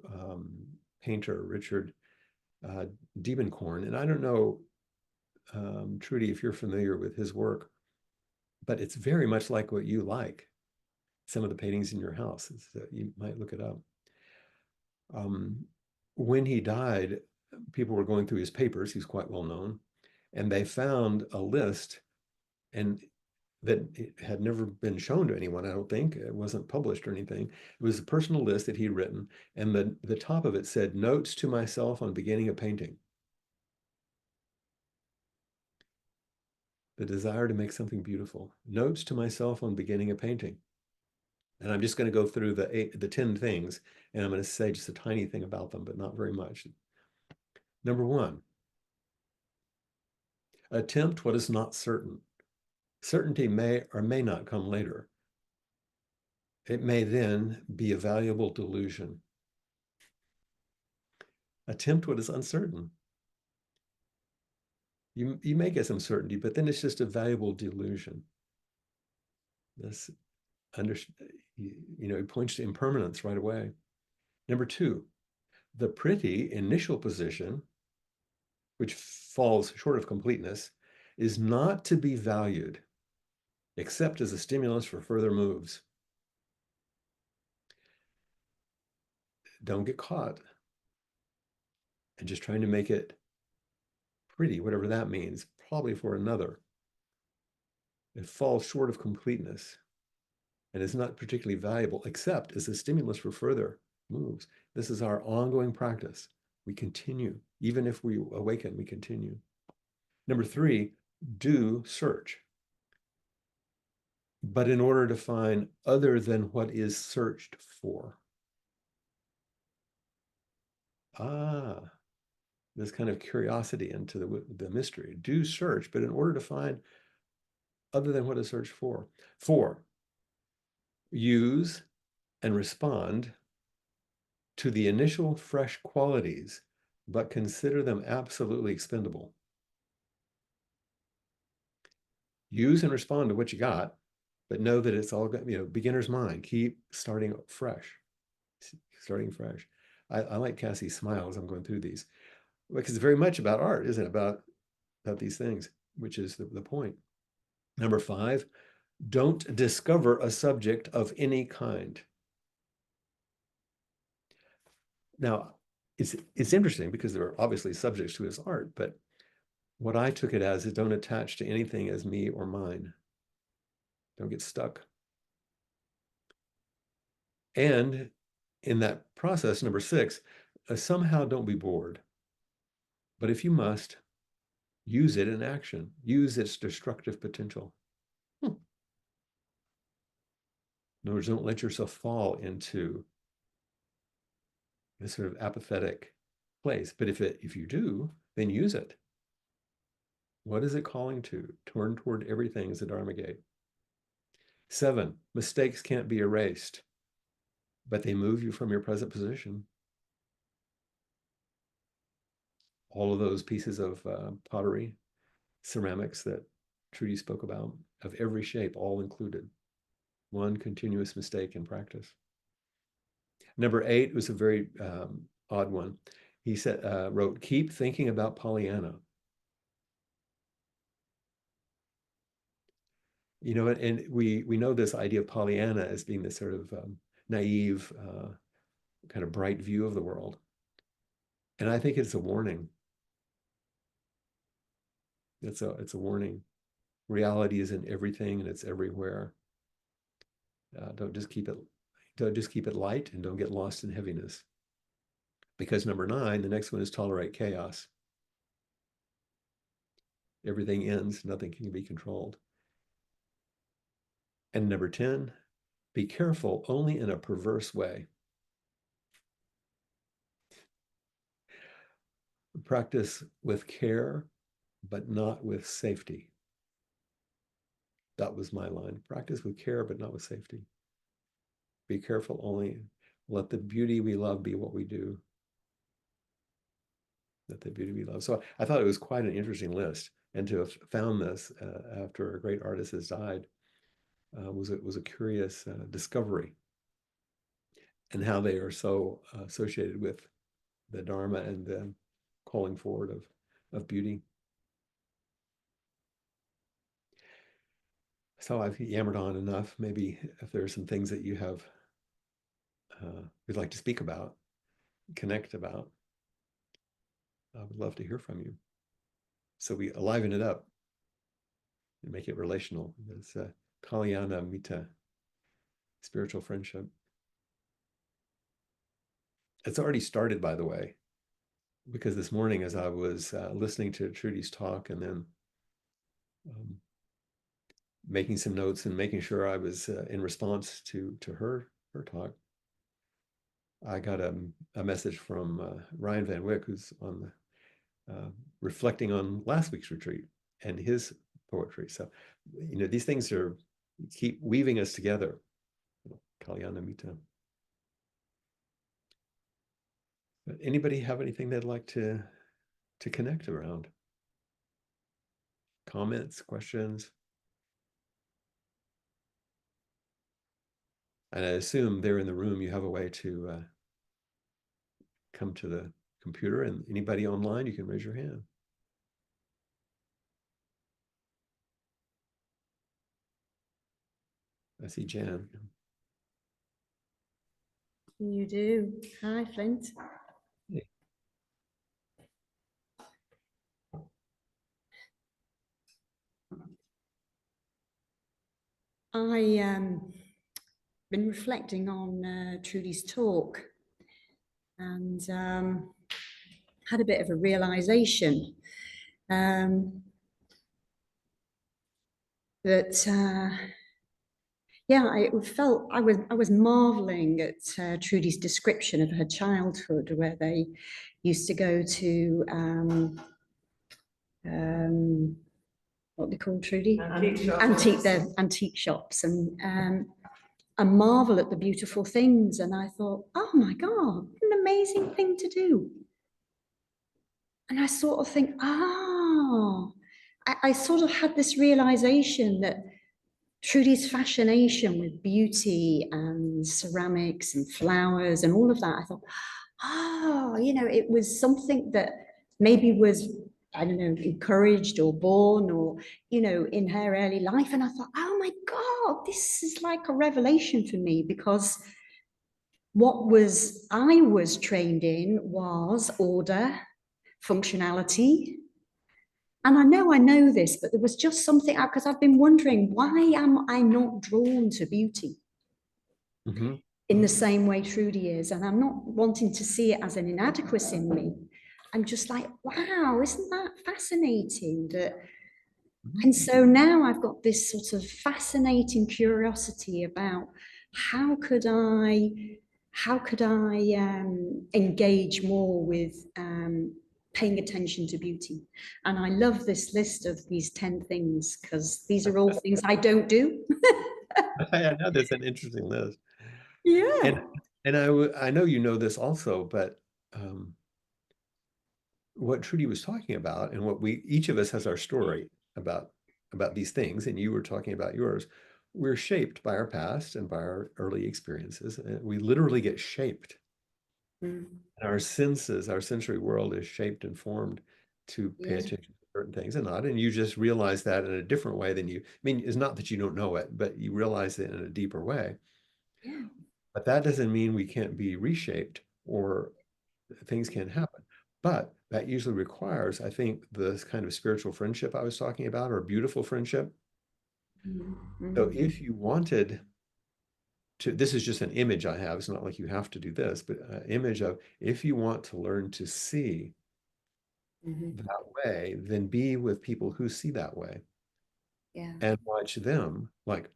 painter Richard Diebenkorn, and I don't know, Trudy, if you're familiar with his work, but it's very much like what you like. Some of the paintings in your house, you might look it up. When he died, people were going through his papers. He's quite well known, and they found a list, and that it had never been shown to anyone, I don't think. It wasn't published or anything. It was a personal list that he'd written, and the top of it said, notes to myself on beginning a painting. The desire to make something beautiful. Notes to myself on beginning a painting. And I'm just going to go through the 10 things, and I'm going to say just a tiny thing about them, but not very much. Number 1, attempt what is not certain. Certainty may or may not come later. It may then be a valuable delusion. Attempt what is uncertain. You may get some certainty, but then it's just a valuable delusion. This, it points to impermanence right away. Number 2, the pretty initial position, which falls short of completeness, is not to be valued, except as a stimulus for further moves. Don't get caught and just trying to make it pretty, whatever that means, probably for another. It falls short of completeness and is not particularly valuable, except as a stimulus for further moves. This is our ongoing practice. We continue. Even if we awaken, we continue. Number 3, do search. But in order to find other than what is searched for. This kind of curiosity into the mystery. Do search, but in order to find other than what is searched for. 4, use and respond to the initial fresh qualities, but consider them absolutely expendable. Use and respond to what you got, but know that it's all, beginner's mind. Keep starting fresh. I like Cassie's smile as I'm going through these, because it's very much about art, isn't it? About these things, which is the point. Number 5, don't discover a subject of any kind. Now, it's interesting because there are obviously subjects to his art, but what I took it as is don't attach to anything as me or mine. Don't get stuck. And in that process, number 6, somehow don't be bored. But if you must, use it in action. Use its destructive potential. In other words, don't let yourself fall into this sort of apathetic place. But if you do, then use it. What is it calling to? Turn toward everything as a Dharma gate. 7, mistakes can't be erased, but they move you from your present position. All of those pieces of pottery, ceramics that Trudy spoke about, of every shape, all included. One continuous mistake in practice. Number 8 was a very odd one. He wrote, keep thinking about Pollyanna. And we know this idea of Pollyanna as being this sort of naive, kind of bright view of the world. And I think it's a warning. It's a warning. Reality is in everything and it's everywhere. Don't just keep it light and don't get lost in heaviness. Because number 9, the next one is tolerate chaos. Everything ends, nothing can be controlled. And number 10, be careful only in a perverse way. Practice with care, but not with safety. That was my line. Practice with care, but not with safety. Be careful only. Let the beauty we love be what we do. Let the beauty we love. So I thought it was quite an interesting list. And to have found this after a great artist has died was a curious discovery, and how they are so associated with the Dharma and the calling forward of beauty. So I've yammered on enough. Maybe if there are some things that you have would like to speak about, connect about, I would love to hear from you. So we liven it up and make it relational. It's Kalyana Mita, spiritual friendship. It's already started, by the way, because this morning as I was listening to Trudy's talk and then making some notes and making sure I was in response to her talk, I got a message from Ryan Van Wyck, who's on the reflecting on last week's retreat and his poetry. So, these things keep weaving us together. Kalyana Mita. But anybody have anything they'd like to connect around? Comments, questions? And I assume there in the room you have a way to come to the computer, and anybody online, you can raise your hand. I see Jan. You do. Hi, Flint. Hey. I been reflecting on Trudy's talk and had a bit of a realization that yeah, I was marveling at Trudy's description of her childhood, where they used to go to what they call, Trudy? Antique shops and marvel at the beautiful things. And I thought, oh my God, what an amazing thing to do. And I sort of think, I sort of had this realization that Trudy's fascination with beauty and ceramics and flowers and all of that, I thought, it was something that maybe was, I don't know, encouraged or born or, in her early life. And I thought, oh my God, this is like a revelation for me, because what I was trained in was order, functionality. And I know this, but there was just something, because I've been wondering, why am I not drawn to beauty in the same way Trudy is? And I'm not wanting to see it as an inadequacy in me. I'm just like, wow, isn't that fascinating? And so now I've got this sort of fascinating curiosity about how could I engage more with paying attention to beauty. And I love this list of these 10 things, because these are all things I don't do. I know that's an interesting list. Yeah. And I know you know this also, but what Trudy was talking about, and what each of us has our story about these things, and you were talking about yours. We're shaped by our past and by our early experiences. And we literally get shaped. And our senses, our sensory world is shaped and formed to pay attention to certain things and not. And you just realize that in a different way than it's not that you don't know it, but you realize it in a deeper way. Yeah. But that doesn't mean we can't be reshaped or things can't happen. But that usually requires, I think, this kind of spiritual friendship I was talking about, or beautiful friendship. So if you wanted this is just an image I have. It's not like you have to do this, but an image of, if you want to learn to see that way, then be with people who see that way. Yeah. And watch them, like,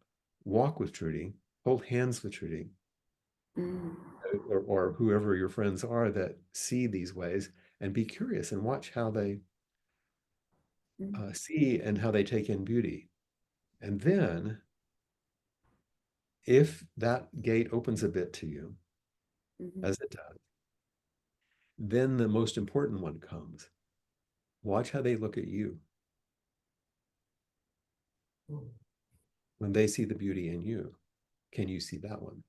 walk with Trudy, hold hands with Trudy, or whoever your friends are that see these ways, and be curious and watch how they see and how they take in beauty. And then, if that gate opens a bit to you, as it does, then the most important one comes. Watch how they look at you when they see the beauty in you. Can you see that one?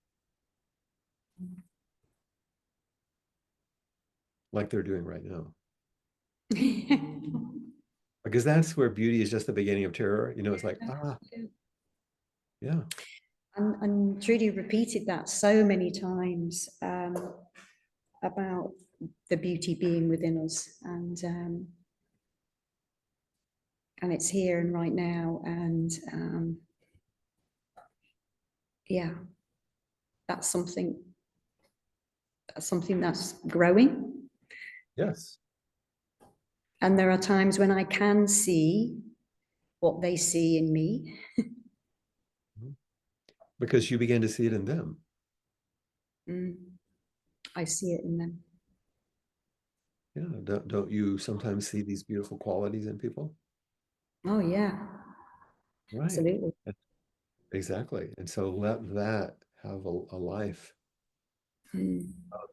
Like they're doing right now. Because that's where beauty is just the beginning of terror. You know, it's like, yeah. And Trudy repeated that so many times about the beauty being within us, and it's here and right now, and yeah, that's something that's growing. Yes. And there are times when I can see what they see in me. Because you begin to see it in them. I see it in them. Yeah, don't you sometimes see these beautiful qualities in people? Oh yeah, Right. absolutely. Exactly. And so let that have a life.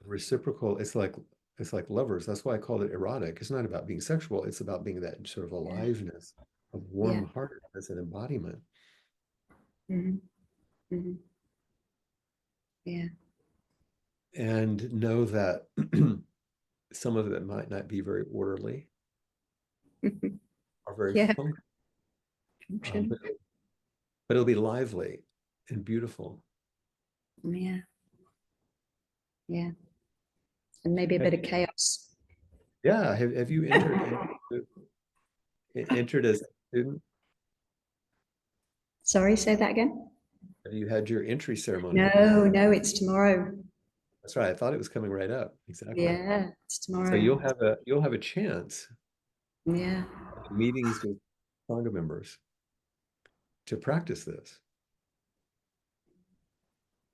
Reciprocal. It's like lovers. That's why I called it erotic. It's not about being sexual. It's about being that sort of aliveness, of warm-heartedness and embodiment. Yeah. And know that some of it might not be very orderly or very functional, but it'll be lively and beautiful. Yeah. Yeah. And maybe a bit of chaos. Yeah. Have you entered as a student? Sorry, say that again. Have you had your entry ceremony? No, it's tomorrow. That's right. I thought it was coming right up. Exactly. Yeah, it's tomorrow. So you'll have a chance. Yeah. Meetings with Sangha members to practice this.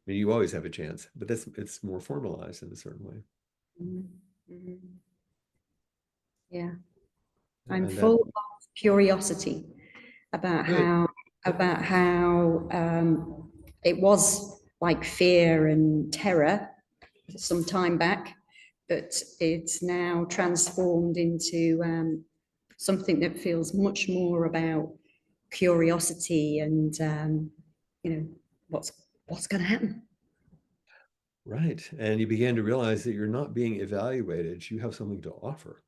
I mean, you always have a chance, but it's more formalized in a certain way. Yeah. I'm full of curiosity about how it was like fear and terror some time back, but it's now transformed into something that feels much more about curiosity and what's going to happen. Right. And you begin to realize that you're not being evaluated. You have something to offer.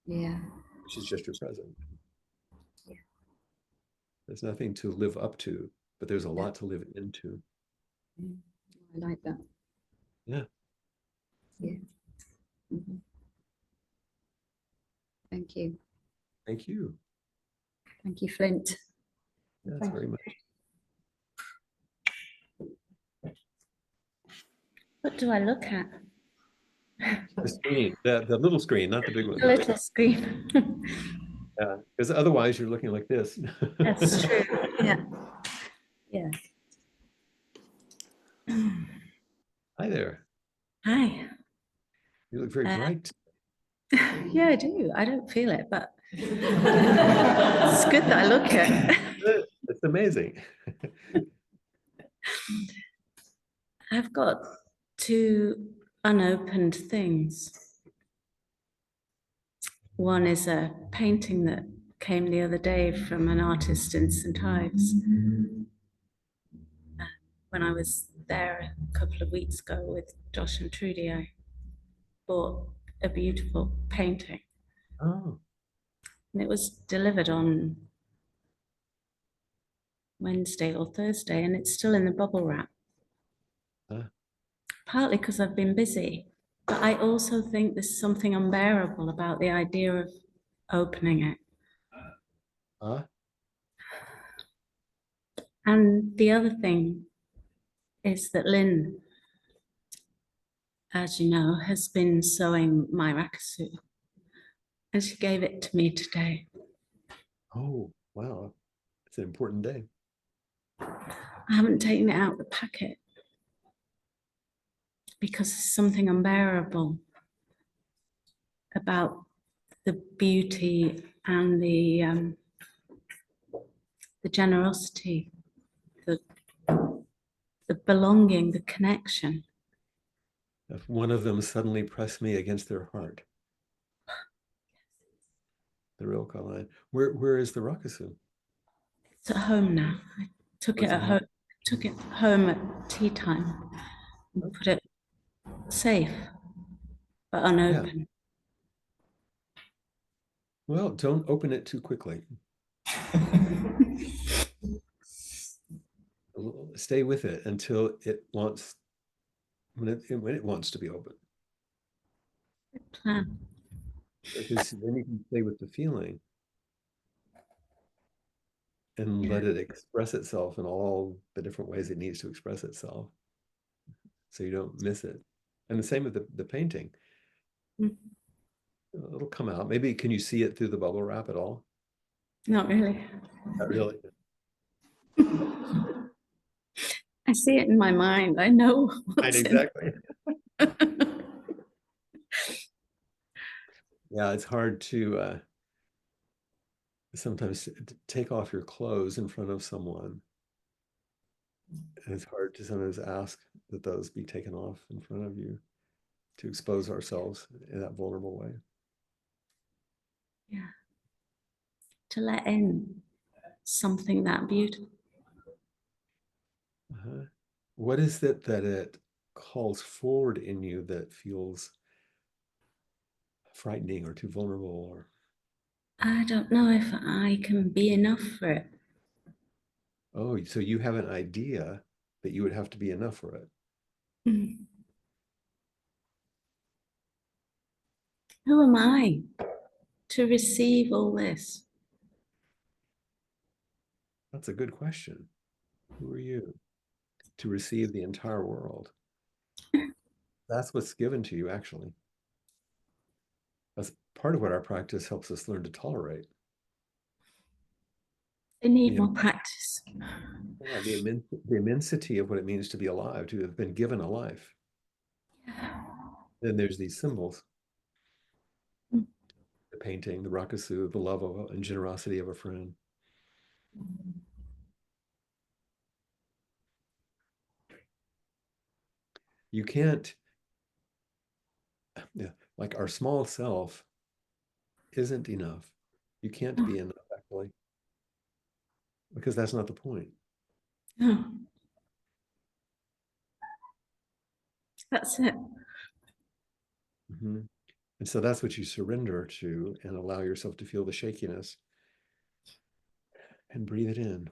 Yeah. Which is just your present. Yeah. There's nothing to live up to, but there's a lot to live into. I like that. Yeah. Yeah. Thank you. Thank you. Thank you, Flint. Yes, very much. What do I look at? The screen, the little screen, not the big one. The little screen. Yeah, because otherwise you're looking like this. That's true. Yeah. Yeah. Hi there. Hi. You look very bright. Yeah, I do. I don't feel it, but it's good that I look it. It's amazing. I've got 2 unopened things. One is a painting that came the other day from an artist in St. Ives. When I was there a couple of weeks ago with Josh and Trudy, I bought a beautiful painting. Oh. And it was delivered on Wednesday or Thursday, and it's still in the bubble wrap. Partly because I've been busy, but I also think there's something unbearable about the idea of opening it. And the other thing is that Lynn, as you know, has been sewing my rakusu, and she gave it to me today. Oh, wow. It's an important day. I haven't taken it out of the packet because there's something unbearable about the beauty and the generosity, the belonging, the connection. If one of them suddenly pressed me against their heart. The real line. Where is the rakusu? It's at home now. I took it at home. Took it home at tea time and put it safe but unopened. Well, don't open it too quickly. Stay with it until it wants, when it wants to be open. Good plan. Because then you can stay with the feeling and let it express itself in all the different ways it needs to express itself, so you don't miss it. And the same with the painting. It'll come out. Maybe can you see it through the bubble wrap at all? Not really. Not really. I see it in my mind. I know what's Exactly. Yeah, it's hard to sometimes take off your clothes in front of someone. And it's hard to sometimes ask that those be taken off in front of you, to expose ourselves in that vulnerable way. Yeah. To let in something that beautiful. What is it that it calls forward in you that feels frightening or too vulnerable? Or I don't know if I can be enough for it. oh, so you have an idea that you would have to be enough for it. Who am I to receive all this? That's a good question. Who are you to receive the entire world? That's what's given to you, actually. That's part of what our practice helps us learn to tolerate. I need more practice. Yeah, the immensity of what it means to be alive, to have been given a life. Then there's these symbols. The painting, the rakusu, the love of and generosity of a friend. You can't, like our small self isn't enough. You can't be enough, actually, because that's not the point. No. That's it. And so that's what you surrender to, and allow yourself to feel the shakiness and breathe it in.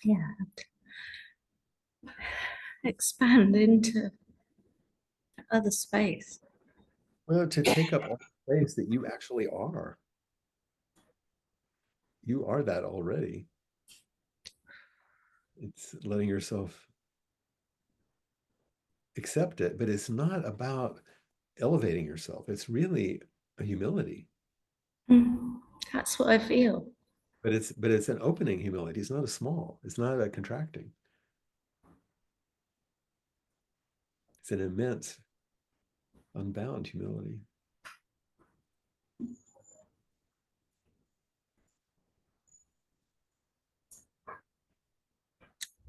Yeah. Expand into other space. Well, to take up all the space that you actually are. You are that already. It's letting yourself accept it, but it's not about elevating yourself. It's really a humility. That's what I feel. But it's an opening humility. It's not a small. It's not a contracting. It's an immense, unbound humility.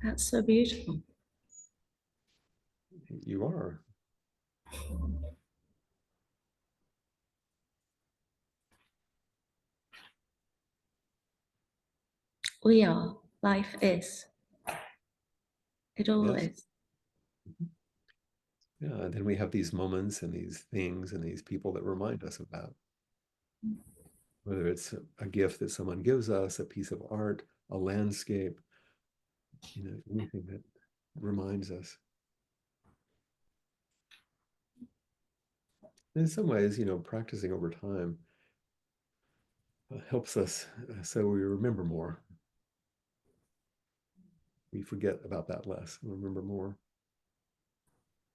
That's so beautiful. You are. We are. Life is. It all is. Yeah, and then we have these moments and these things and these people that remind us of that. Whether it's a gift that someone gives us, a piece of art, a landscape, anything that reminds us. In some ways, practicing over time, helps us so we remember more. We forget about that less, remember more.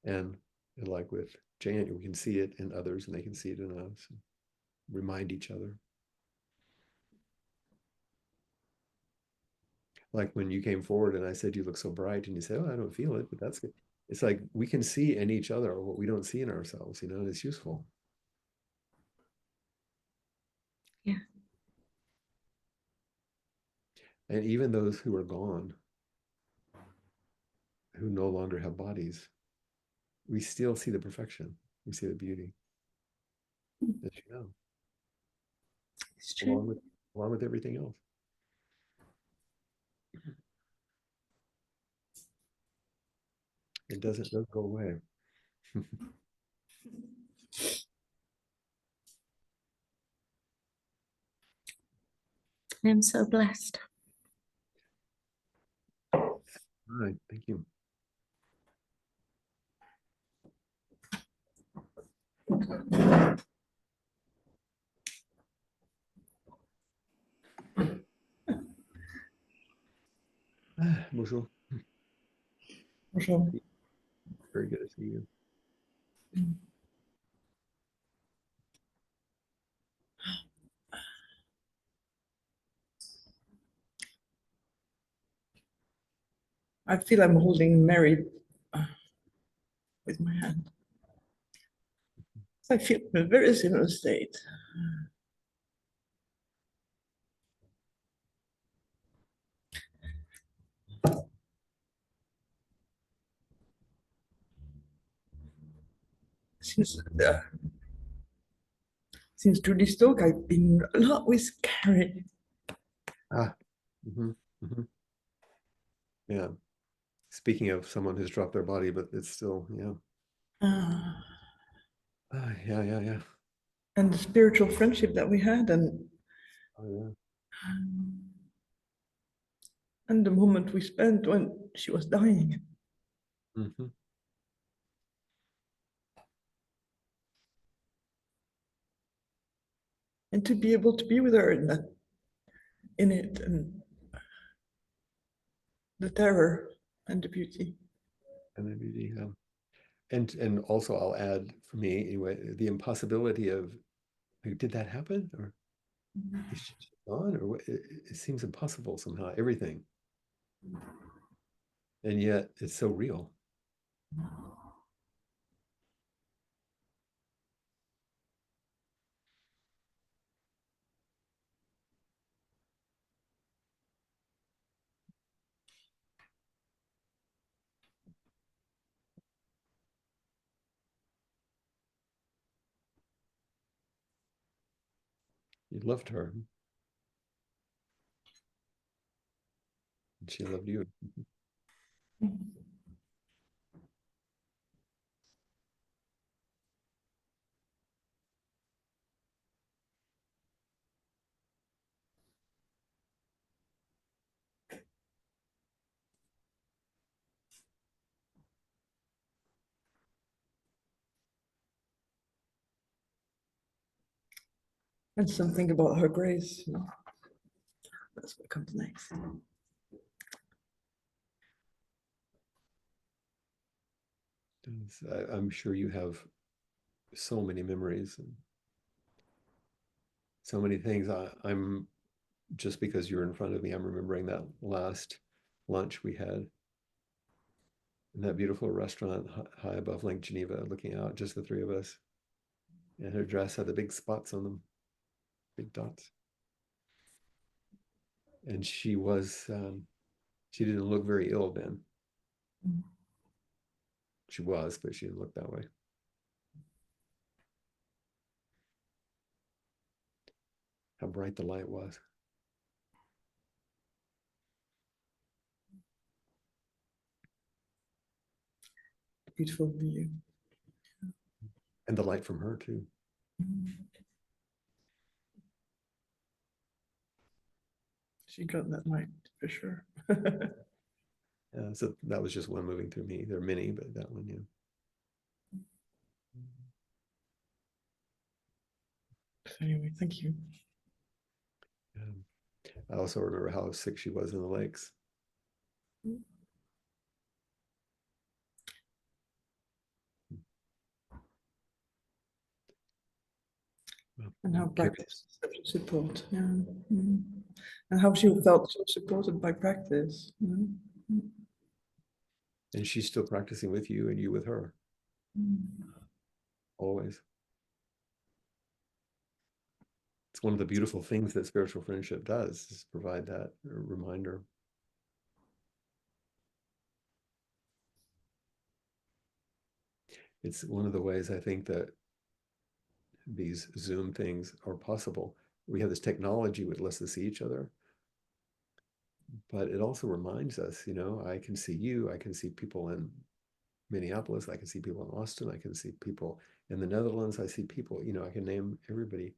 And like with Jan, we can see it in others and they can see it in us. Remind each other. Like when you came forward and I said, you look so bright, and you said, oh, I don't feel it, but that's good. It's like we can see in each other what we don't see in ourselves, and it's useful. Yeah. And even those who are gone, who no longer have bodies, we still see the perfection. We see the beauty. As you know. It's true. Along with everything else. It doesn't go away. I'm so blessed. All right, thank you. Bonjour. Bonjour. Very good to see you. I feel I'm holding Mary with my hand. I feel in a very similar state. Since Trudy's talk, I've been a lot with Carrie. Yeah. Speaking of someone who's dropped their body, but it's still, yeah. And the spiritual friendship that we had, and and the moment we spent when she was dying. And to be able to be with her in it, and the terror and the beauty. And the beauty, yeah. And also I'll add, for me anyway, the impossibility of, like, did that happen? Or is she gone? Or what? It seems impossible somehow, everything. And yet it's so real. You loved her. And she loved you. And something about her grace. That's what comes next. I'm sure you have so many memories and so many things. I'm just because you're in front of me, I'm remembering that last lunch we had in that beautiful restaurant high above Lake Geneva, looking out, just the three of us. And her dress had the big spots on them, big dots. And she didn't look very ill then. She was, but she didn't look that way. How bright the light was. Beautiful view. And the light from her too. She got that light for sure. Yeah, so that was just one moving through me. There are many, but that one, yeah. Anyway, thank you. I also remember how sick she was in the lakes. And how practice is such a support. Yeah. Mm. And how she felt so supported by practice. And she's still practicing with you and you with her. Always. It's one of the beautiful things that spiritual friendship does, is provide that reminder. It's one of the ways I think that these Zoom things are possible. We have this technology which lets us see each other, but it also reminds us, you know, I can see you, I can see people in Minneapolis, I can see people in Austin, I can see people in the Netherlands, I see people, you know, I can name everybody.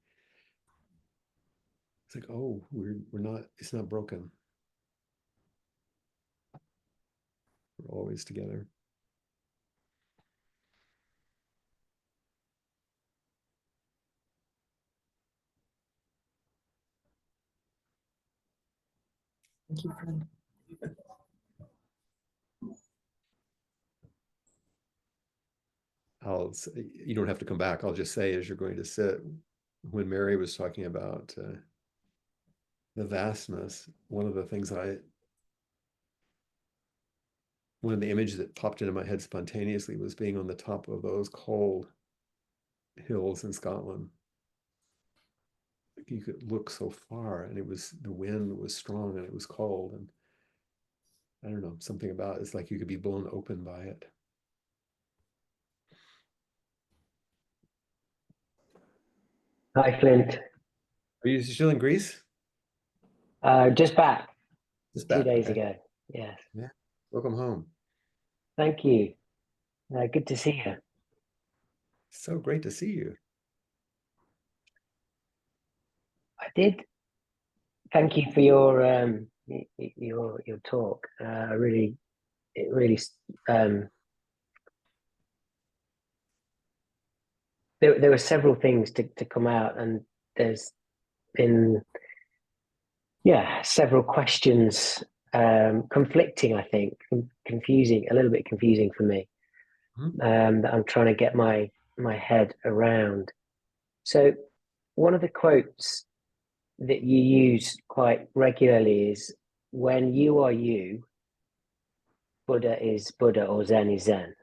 It's like, oh, we're not, it's not broken. We're always together. Thank you, friend. You don't have to come back. I'll just say, as you're going to sit, when Mary was talking about the vastness, one of the images that popped into my head spontaneously was being on the top of those cold hills in Scotland. You could look so far, and the wind was strong and it was cold, and I don't know, something about it's like you could be blown open by it. Hi, Flint. Are you still in Greece? Just back. Just 2 back. days Okay. ago. Yes. Yeah. Welcome home. Thank you. Good to see you. So great to see you. I did. Thank you for your talk. It really. There were several things to come out, and there's been several questions conflicting. I think confusing, a little bit confusing for me. That I'm trying to get my head around. So one of the quotes that you use quite regularly is, when you are you, Buddha is Buddha, or Zen is Zen.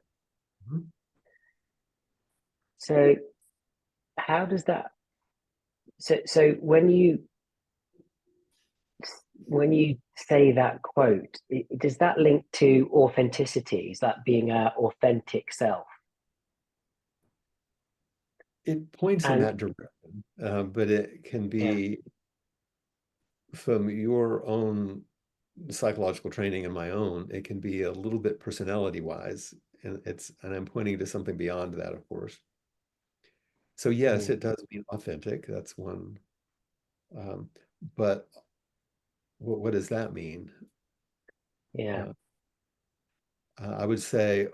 So how does that, so when you say that quote, does that link to authenticity? Is that being our authentic self? It points in that direction, but it can be from your own psychological training and my own, it can be a little bit personality wise, and I'm pointing to something beyond that, of course. So yes, it does mean authentic. That's one. But what does that mean? I would say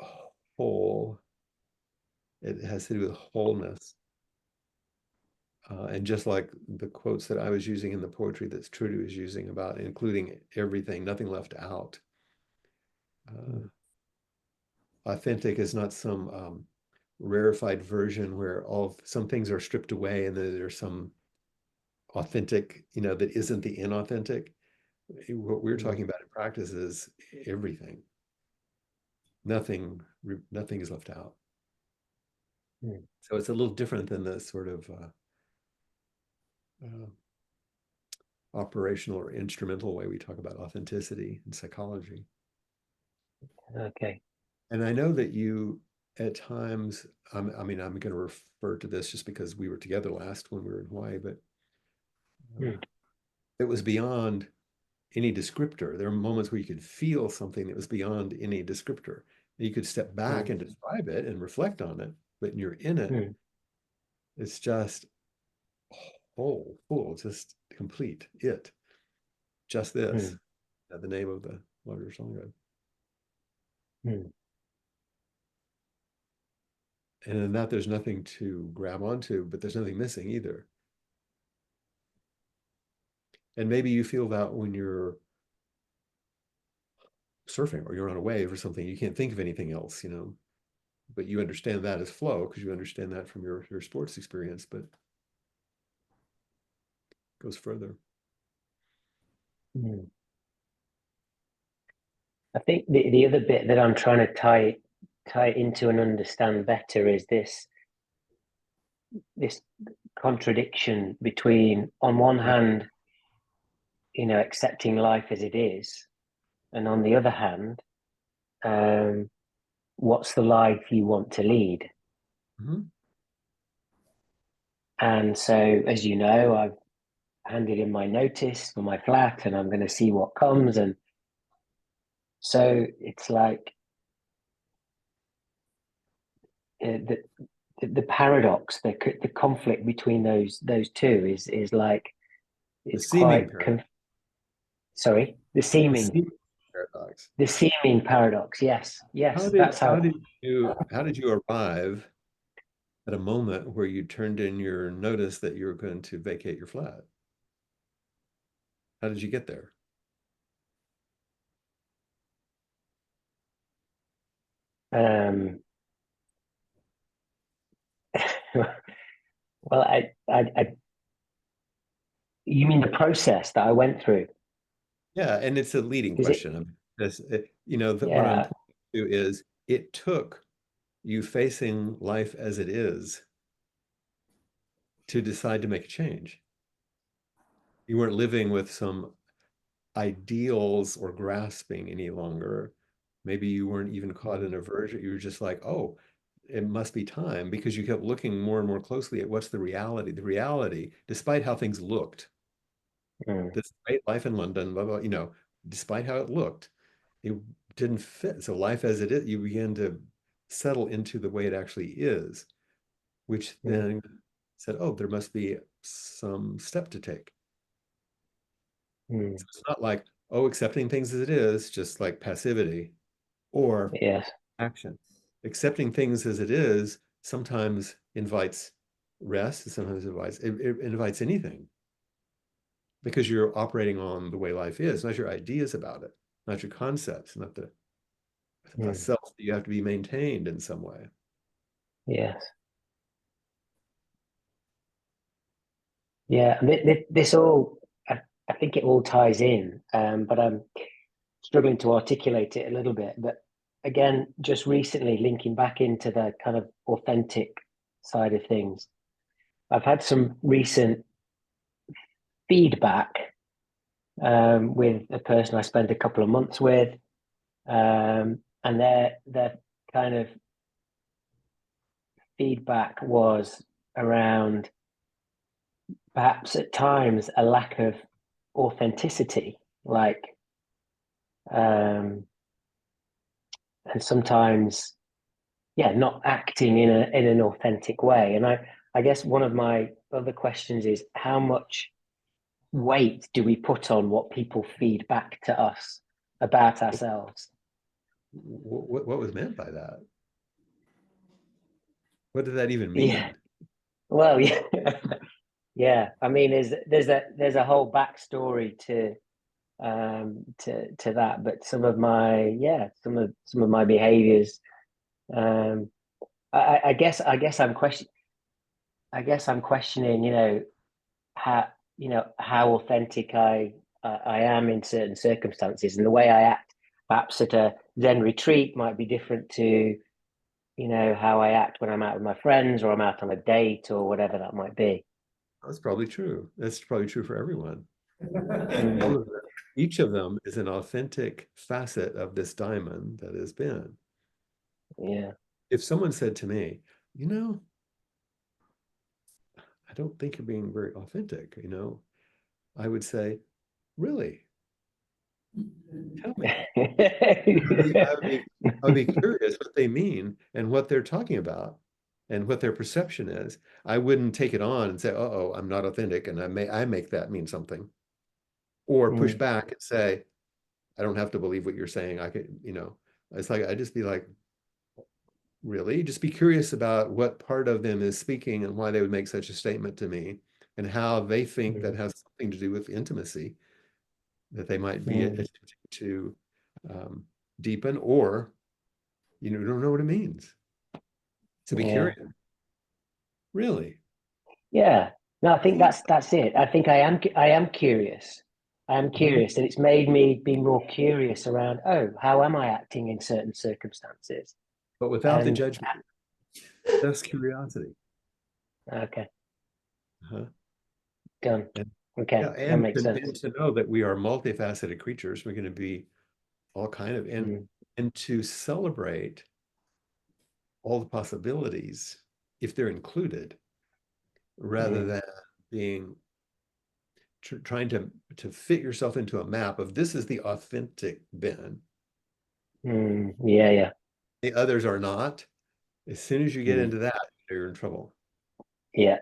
whole. It has to do with wholeness. And just like the quotes that I was using in the poetry that Trudy was using about including everything, nothing left out. Authentic is not some rarefied version where some things are stripped away and then there's some authentic, that isn't the inauthentic. What we're talking about in practice is everything. Nothing is left out. So it's a little different than the sort of operational or instrumental way we talk about authenticity in psychology. Okay. And I know that you, at times, I'm going to refer to this just because we were together last when we were in Hawaii, but it was beyond any descriptor. There are moments where you could feel something that was beyond any descriptor. You could step back and describe it and reflect on it, but when you're in it, it's just whole, full, just complete, just this, the name of the larger songbook. And in that, there's nothing to grab onto, but there's nothing missing either. And maybe you feel that when you're surfing or you're on a wave or something, you can't think of anything else, you know, but you understand that as flow because you understand that from your sports experience, but it goes further. I think the other bit that I'm trying to tie into and understand better is this contradiction between, on one hand, you know, accepting life as it is, and on the other hand, what's the life you want to lead? Mm-hmm. And so, as you know, I've handed in my notice for my flat, and I'm going to see what comes. And so it's like the paradox, the conflict between those two is like it's quite. Sorry, the seeming paradox. The seeming paradox. Yes, How did you arrive at a moment where you turned in your notice that you were going to vacate your flat? How did you get there? Well, you mean the process that I went through? Yeah, and it's a leading question. You know, what I'm pointing to is it took you facing life as it is to decide to make a change. You weren't living with some ideals or grasping any longer. Maybe you weren't even caught in aversion. You were just like, oh, it must be time, because you kept looking more and more closely at what's the reality. The reality, despite how things looked, this great life in London, blah, blah, you know, despite how it looked, it didn't fit. So life as it is, you begin to settle into the way it actually is, which then said, oh, there must be some step to take. So it's not like, oh, accepting things as it is, just like passivity or action. Accepting things as it is sometimes invites rest, sometimes it invites anything, because you're operating on the way life is, not your ideas about it, not your concepts, not the self that you have to be maintained in some way. Yes. Yeah, this all, I think it all ties in, but I'm struggling to articulate it a little bit. But again, just recently linking back into the kind of authentic side of things, I've had some recent feedback with a person I spent a couple of months with, and their kind of feedback was around perhaps at times a lack of authenticity, like and sometimes not acting in an authentic way. And I guess one of my other questions is, how much weight do we put on what people feed back to us about ourselves? What was meant by that? What did that even mean? Well, yeah. I mean, there's a whole backstory to that, but some of my behaviors, I guess I'm questioning, you know, how authentic I am in certain circumstances, and the way I act perhaps at a Zen retreat might be different to, you know, how I act when I'm out with my friends or I'm out on a date or whatever that might be. That's probably true. That's probably true for everyone. And each of them is an authentic facet of this diamond that has been. Yeah. If someone said to me, you know, I don't think you're being very authentic, you know, I would say, really? Tell me. I would be curious what they mean and what they're talking about and what their perception is. I wouldn't take it on and say, oh, I'm not authentic, and I make that mean something. Or push back and say, I don't have to believe what you're saying. I could, you know, it's like, I'd just be like, really? Just be curious about what part of them is speaking and why they would make such a statement to me. and how they think that has something to do with intimacy that they might be attempting to deepen, or don't know what it means. To be curious. Really? Yeah. No, I think that's it. I think I am curious. I am curious, and it's made me be more curious around, how am I acting in certain circumstances? But without the judgment. That's curiosity. Okay. Uh-huh. Done. Okay. Yeah, that makes and sense. to know that we are multifaceted creatures, we're going to be all kind of, and to celebrate all the possibilities if they're included, rather than being trying to fit yourself into a map of this is the authentic Ben. Yeah. The others are not. As soon as you get into that, you're in trouble. Yeah.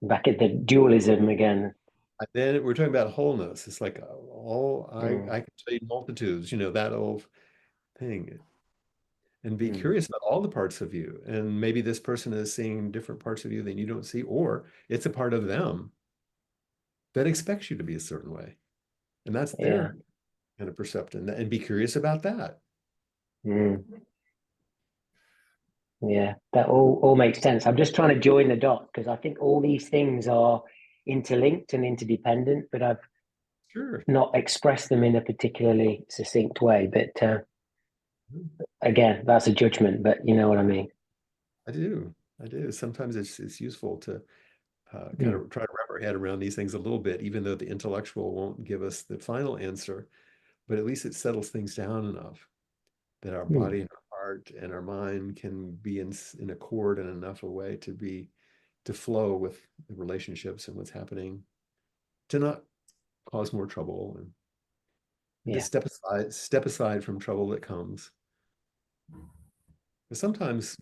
Back at the dualism again. And then we're talking about wholeness. It's like I can tell you multitudes, that old thing. And be curious about all the parts of you. And maybe this person is seeing different parts of you than you don't see, or it's a part of them that expects you to be a certain way. And that's their kind of perception. And be curious about that. Yeah, that all makes sense. I'm just trying to join the dots, because I think all these things are interlinked and interdependent, but I've not expressed them in a particularly succinct way. But again, that's a judgment, but you know what I mean. I do. Sometimes it's useful to kind of try to wrap our head around these things a little bit, even though the intellectual won't give us the final answer, but at least it settles things down enough that our body and our heart and our mind can be in accord in enough a way to flow with the relationships and what's happening, to not cause more trouble, and to step aside from trouble that comes. But sometimes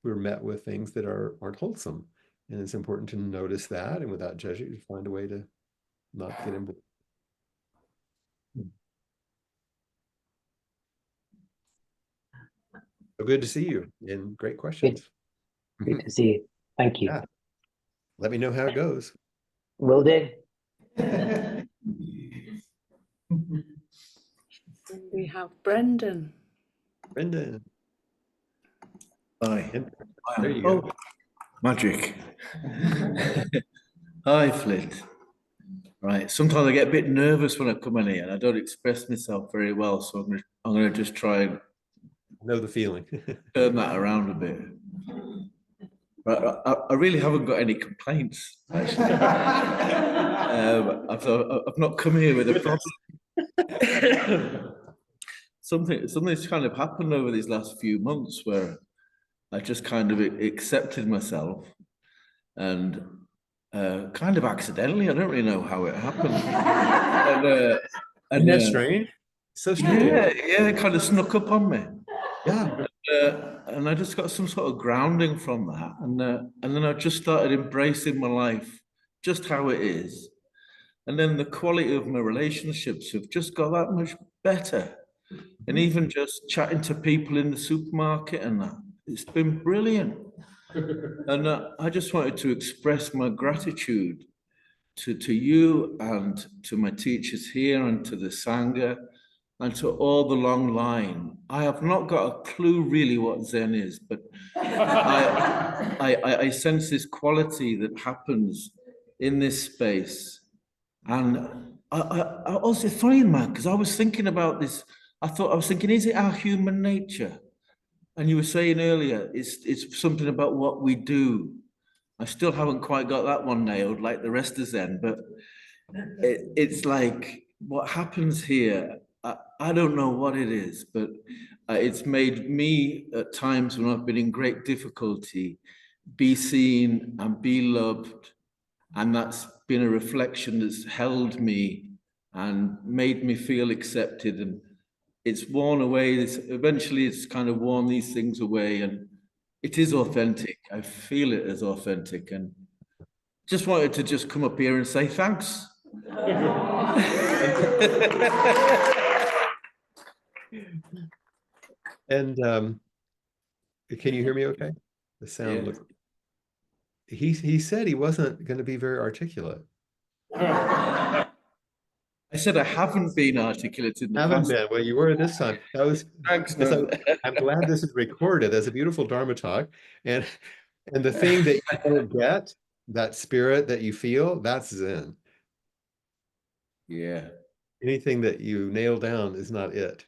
we're met with things that aren't wholesome, and it's important to notice that, and without judging, find a way to not get involved. So good to see you, and great questions. Good to see you. Thank you. Yeah. Let me know how it goes. Will do. We have Brendan. Hi. There you go. go. Magic. Hi, Flint. Right. Sometimes I get a bit nervous when I come in here and I don't express myself very well. So I'm gonna just try and know the feeling. Turn that around a bit. But I really haven't got any complaints, actually. I've not come here with a problem. Something's kind of happened over these last few months where I just kind of accepted myself, and kind of accidentally, I don't really know how it happened. Isn't that strange? So strange. Yeah, it kind of snuck up on me. Yeah. And I just got some sort of grounding from that, and then I just started embracing my life just how it is, and then the quality of my relationships have just got that much better. And even just chatting to people in the supermarket and that, it's been brilliant. And I just wanted to express my gratitude to you and to my teachers here and to the Sangha and to all the long line. I have not got a clue really what Zen is, but I sense this quality that happens in this space. And I also funny, man, because I was thinking about this. I was thinking, is it our human nature? And you were saying earlier, it's something about what we do. I still haven't quite got that one nailed like the rest of Zen, but it's like what happens here. I don't know what it is, but it's made me at times when I've been in great difficulty be seen and be loved. And that's been a reflection that's held me and made me feel accepted. And it's worn away. Eventually, it's kind of worn these things away. And it is authentic. I feel it as authentic. And just wanted to just come up here and say thanks. And can you hear me okay? The sound looked... He said he wasn't going to be very articulate. I said I haven't been articulate in the Haven't past. been. Well, you were this time. That was. Thanks, So man. I'm glad this is recorded as a beautiful Dharma talk. And the thing that you don't get, that spirit that you feel, that's Zen. Yeah. Anything that you nail down is not it.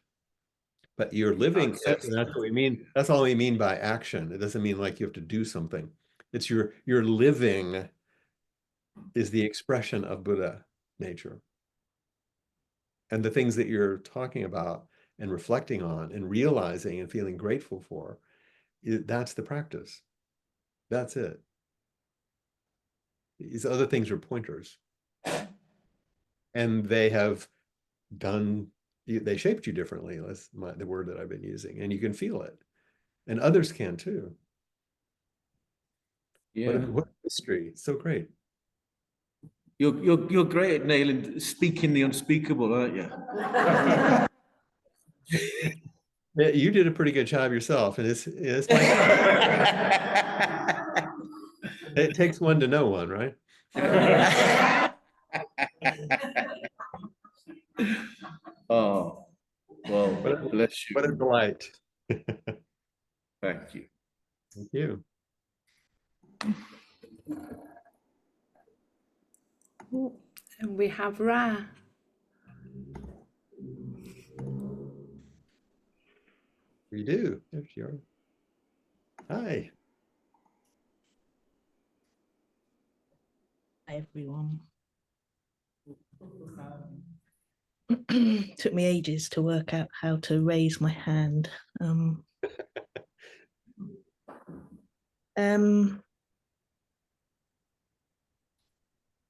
But you're living it, and that's what we mean. That's all we mean by action. It doesn't mean like you have to do something. It's your living is the expression of Buddha nature. And the things that you're talking about and reflecting on and realizing and feeling grateful for, that's the practice. That's it. These other things are pointers. And they have they shaped you differently. That's the word that I've been using. And you can feel it. And others can too. Yeah. What a mystery. It's so great. You're great at nailing, speaking the unspeakable, aren't you? Yeah, you did a pretty good job yourself, and it's my it takes one to know one, right? Oh, well, bless you. What a delight. Thank you. Thank you. And we have Ra. We do. There's your. Hi. Hi, everyone. Took me ages to work out how to raise my hand.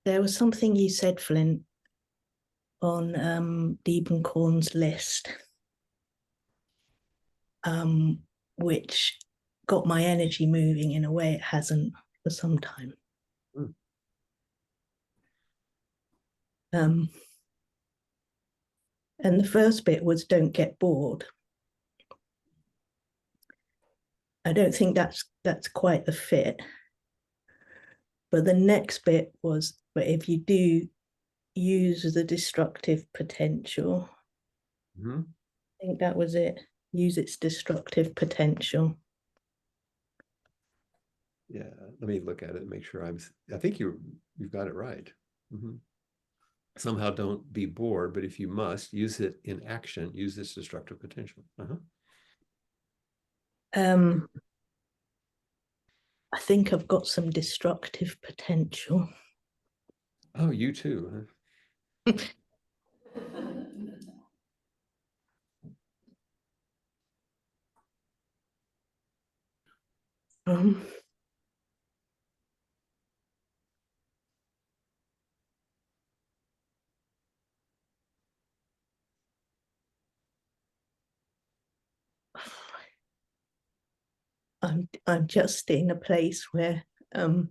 There was something you said, Flint, on Diebenkorn's list, which got my energy moving in a way it hasn't for some time. And the first bit was don't get bored. I don't think that's quite the fit. But the next bit was, but if you do use the destructive potential, I think that was it. Use its destructive potential. Yeah, let me look at it and make sure I think you've got it right. Somehow don't be bored, but if you must, use it in action, use this destructive potential. I think I've got some destructive potential. Oh, you too. I'm just in a place where I'm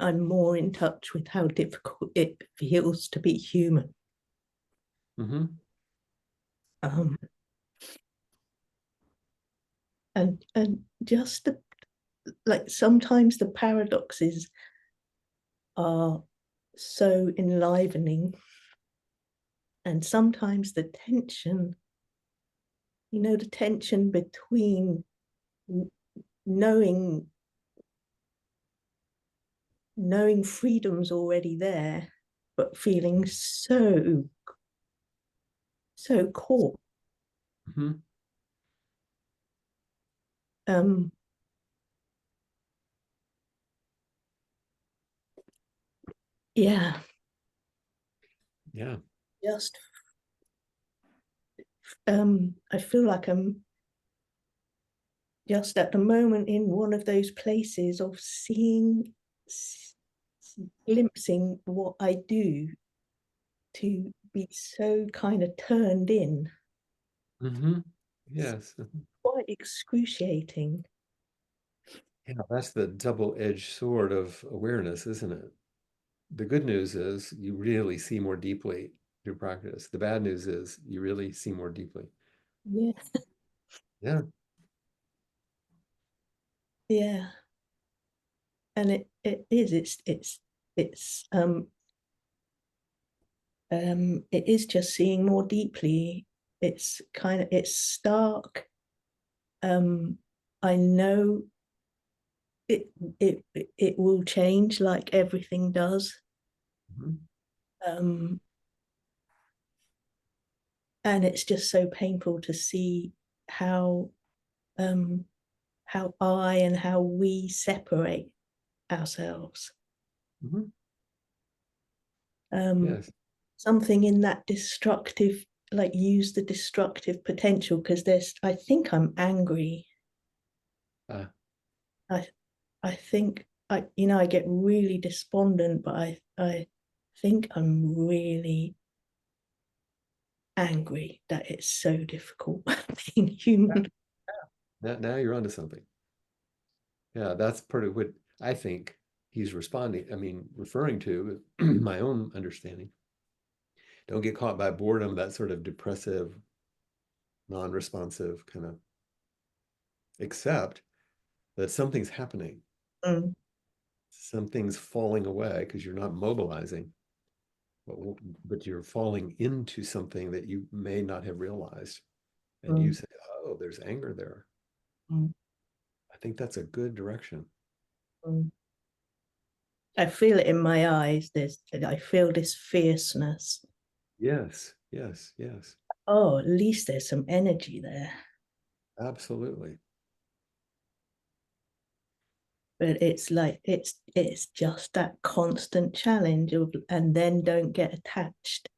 more in touch with how difficult it feels to be human. And just like sometimes the paradoxes are so enlivening, and sometimes the tension, the tension between knowing freedom's already there, but feeling so caught. Yeah. Just I feel like I'm just at the moment in one of those places of glimpsing what I do to be so kind of turned in. Yes. Quite excruciating. Yeah, that's the double-edged sword of awareness, isn't it? The good news is you really see more deeply through practice. The bad news is you really see more deeply. Yeah. Yeah. Yeah. And it's it is just seeing more deeply. It's stark. I know it will change like everything does. And it's just so painful to see how I and how we separate ourselves. Yes. Something in that destructive, like use the destructive potential, because I think I'm angry. I think I get really despondent, but I think I'm really angry that it's so difficult being human. Now you're onto something. Yeah, that's part of what I think he's referring to my own understanding. Don't get caught by boredom, that sort of depressive, non-responsive kind of, accept that something's happening. Something's falling away because you're not mobilizing, but you're falling into something that you may not have realized. And you say, oh, there's anger there. I think that's a good direction. I feel it in my eyes. I feel this fierceness. Yes, yes, yes. Oh, at least there's some energy there. Absolutely. But it's like it's just that constant challenge of, and then don't get attached,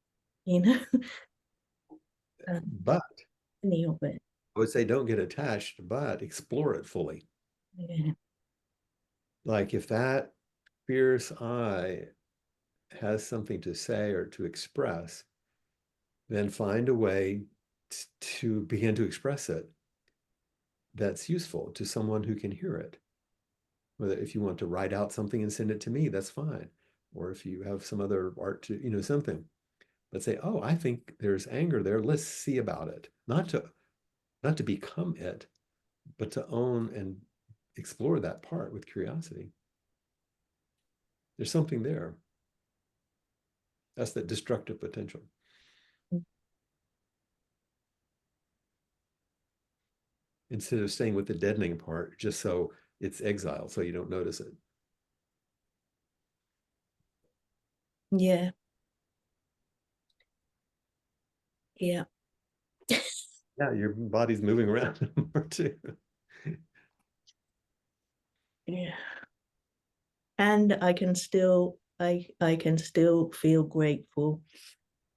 But any of it. I would say don't get attached, but explore it fully. Yeah. Like if that fierce eye has something to say or to express, then find a way to begin to express it that's useful to someone who can hear it. Whether if you want to write out something and send it to me, that's fine. Or if you have some other art to, something. But say, oh, I think there's anger there. Let's see about it. Not to become it, but to own and explore that part with curiosity. There's something there. That's that destructive potential. Instead of staying with the deadening part, just so it's exile, so you don't notice it. Yeah. Yeah. Yeah, your body's moving around more too. Yeah. And I can still feel grateful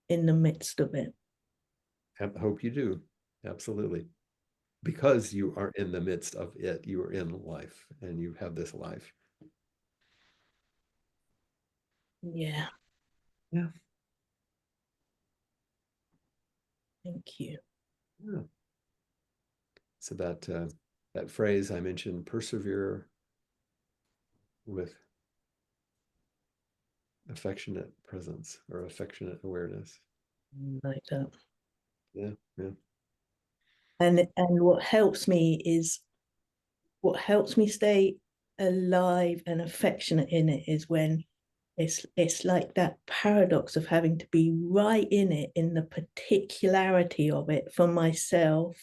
in the midst of it. I hope you do. Absolutely. Because you are in the midst of it, you are in life and you have this life. Yeah. Yeah. Thank you. Yeah. So that phrase I mentioned, persevere with affectionate presence or affectionate awareness. Like that. Yeah, yeah. And what helps me stay alive and affectionate in it is when it's like that paradox of having to be right in it, in the particularity of it for myself,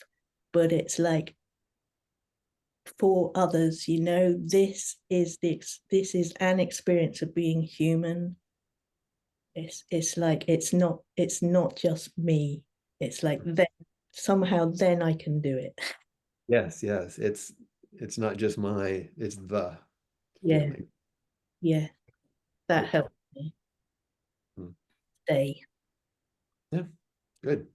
but it's like for others, this is an experience of being human. It's like it's not just me. It's like then somehow then I can do it. Yes, yes. It's not just it's the feeling. Yeah. That helped me stay. Yeah, good.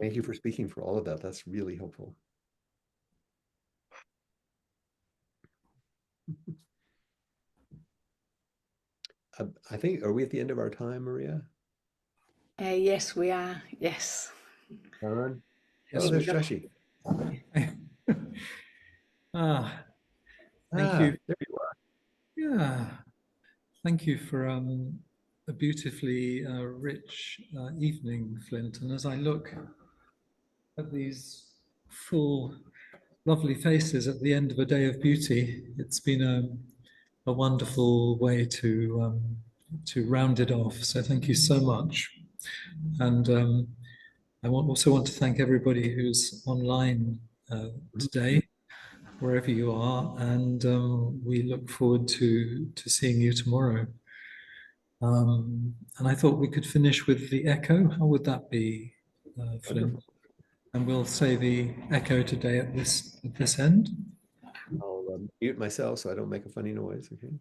Thank you for speaking for all of that. That's really helpful. I think, are we at the end of our time, Maria? Yes, we are. Yes. Aaron? Yes, Oh, there's we are. Shashi. Thank you. There you are. Yeah, thank you for a beautifully rich evening, Flint. And as I look at these full, lovely faces at the end of a day of beauty, it's been a a wonderful way to round it off. So thank you so much. And I also want to thank everybody who's online today, wherever you are, and we look forward to seeing you tomorrow. And I thought we could finish with the echo. How would that be, Flint? And we'll say the echo today at this end. I'll mute myself so I don't make a funny noise. Okay.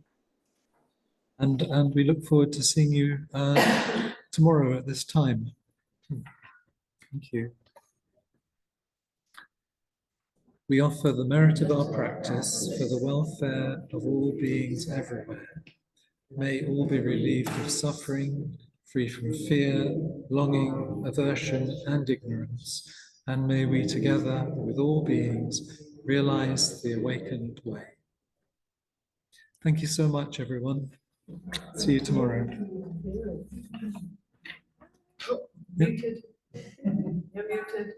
And we look forward to seeing you tomorrow at this time. Thank you. We offer the merit of our practice for the welfare of all beings everywhere. May all be relieved of suffering, free from fear, longing, aversion, and ignorance, and may we together with all beings realize the awakened way. Thank you so much, everyone. See you tomorrow. Muted. You're muted.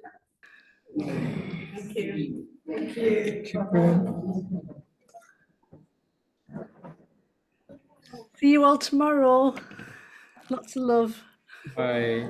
Thank you. Thank you. Keep going. See you all tomorrow. Lots of love. Bye.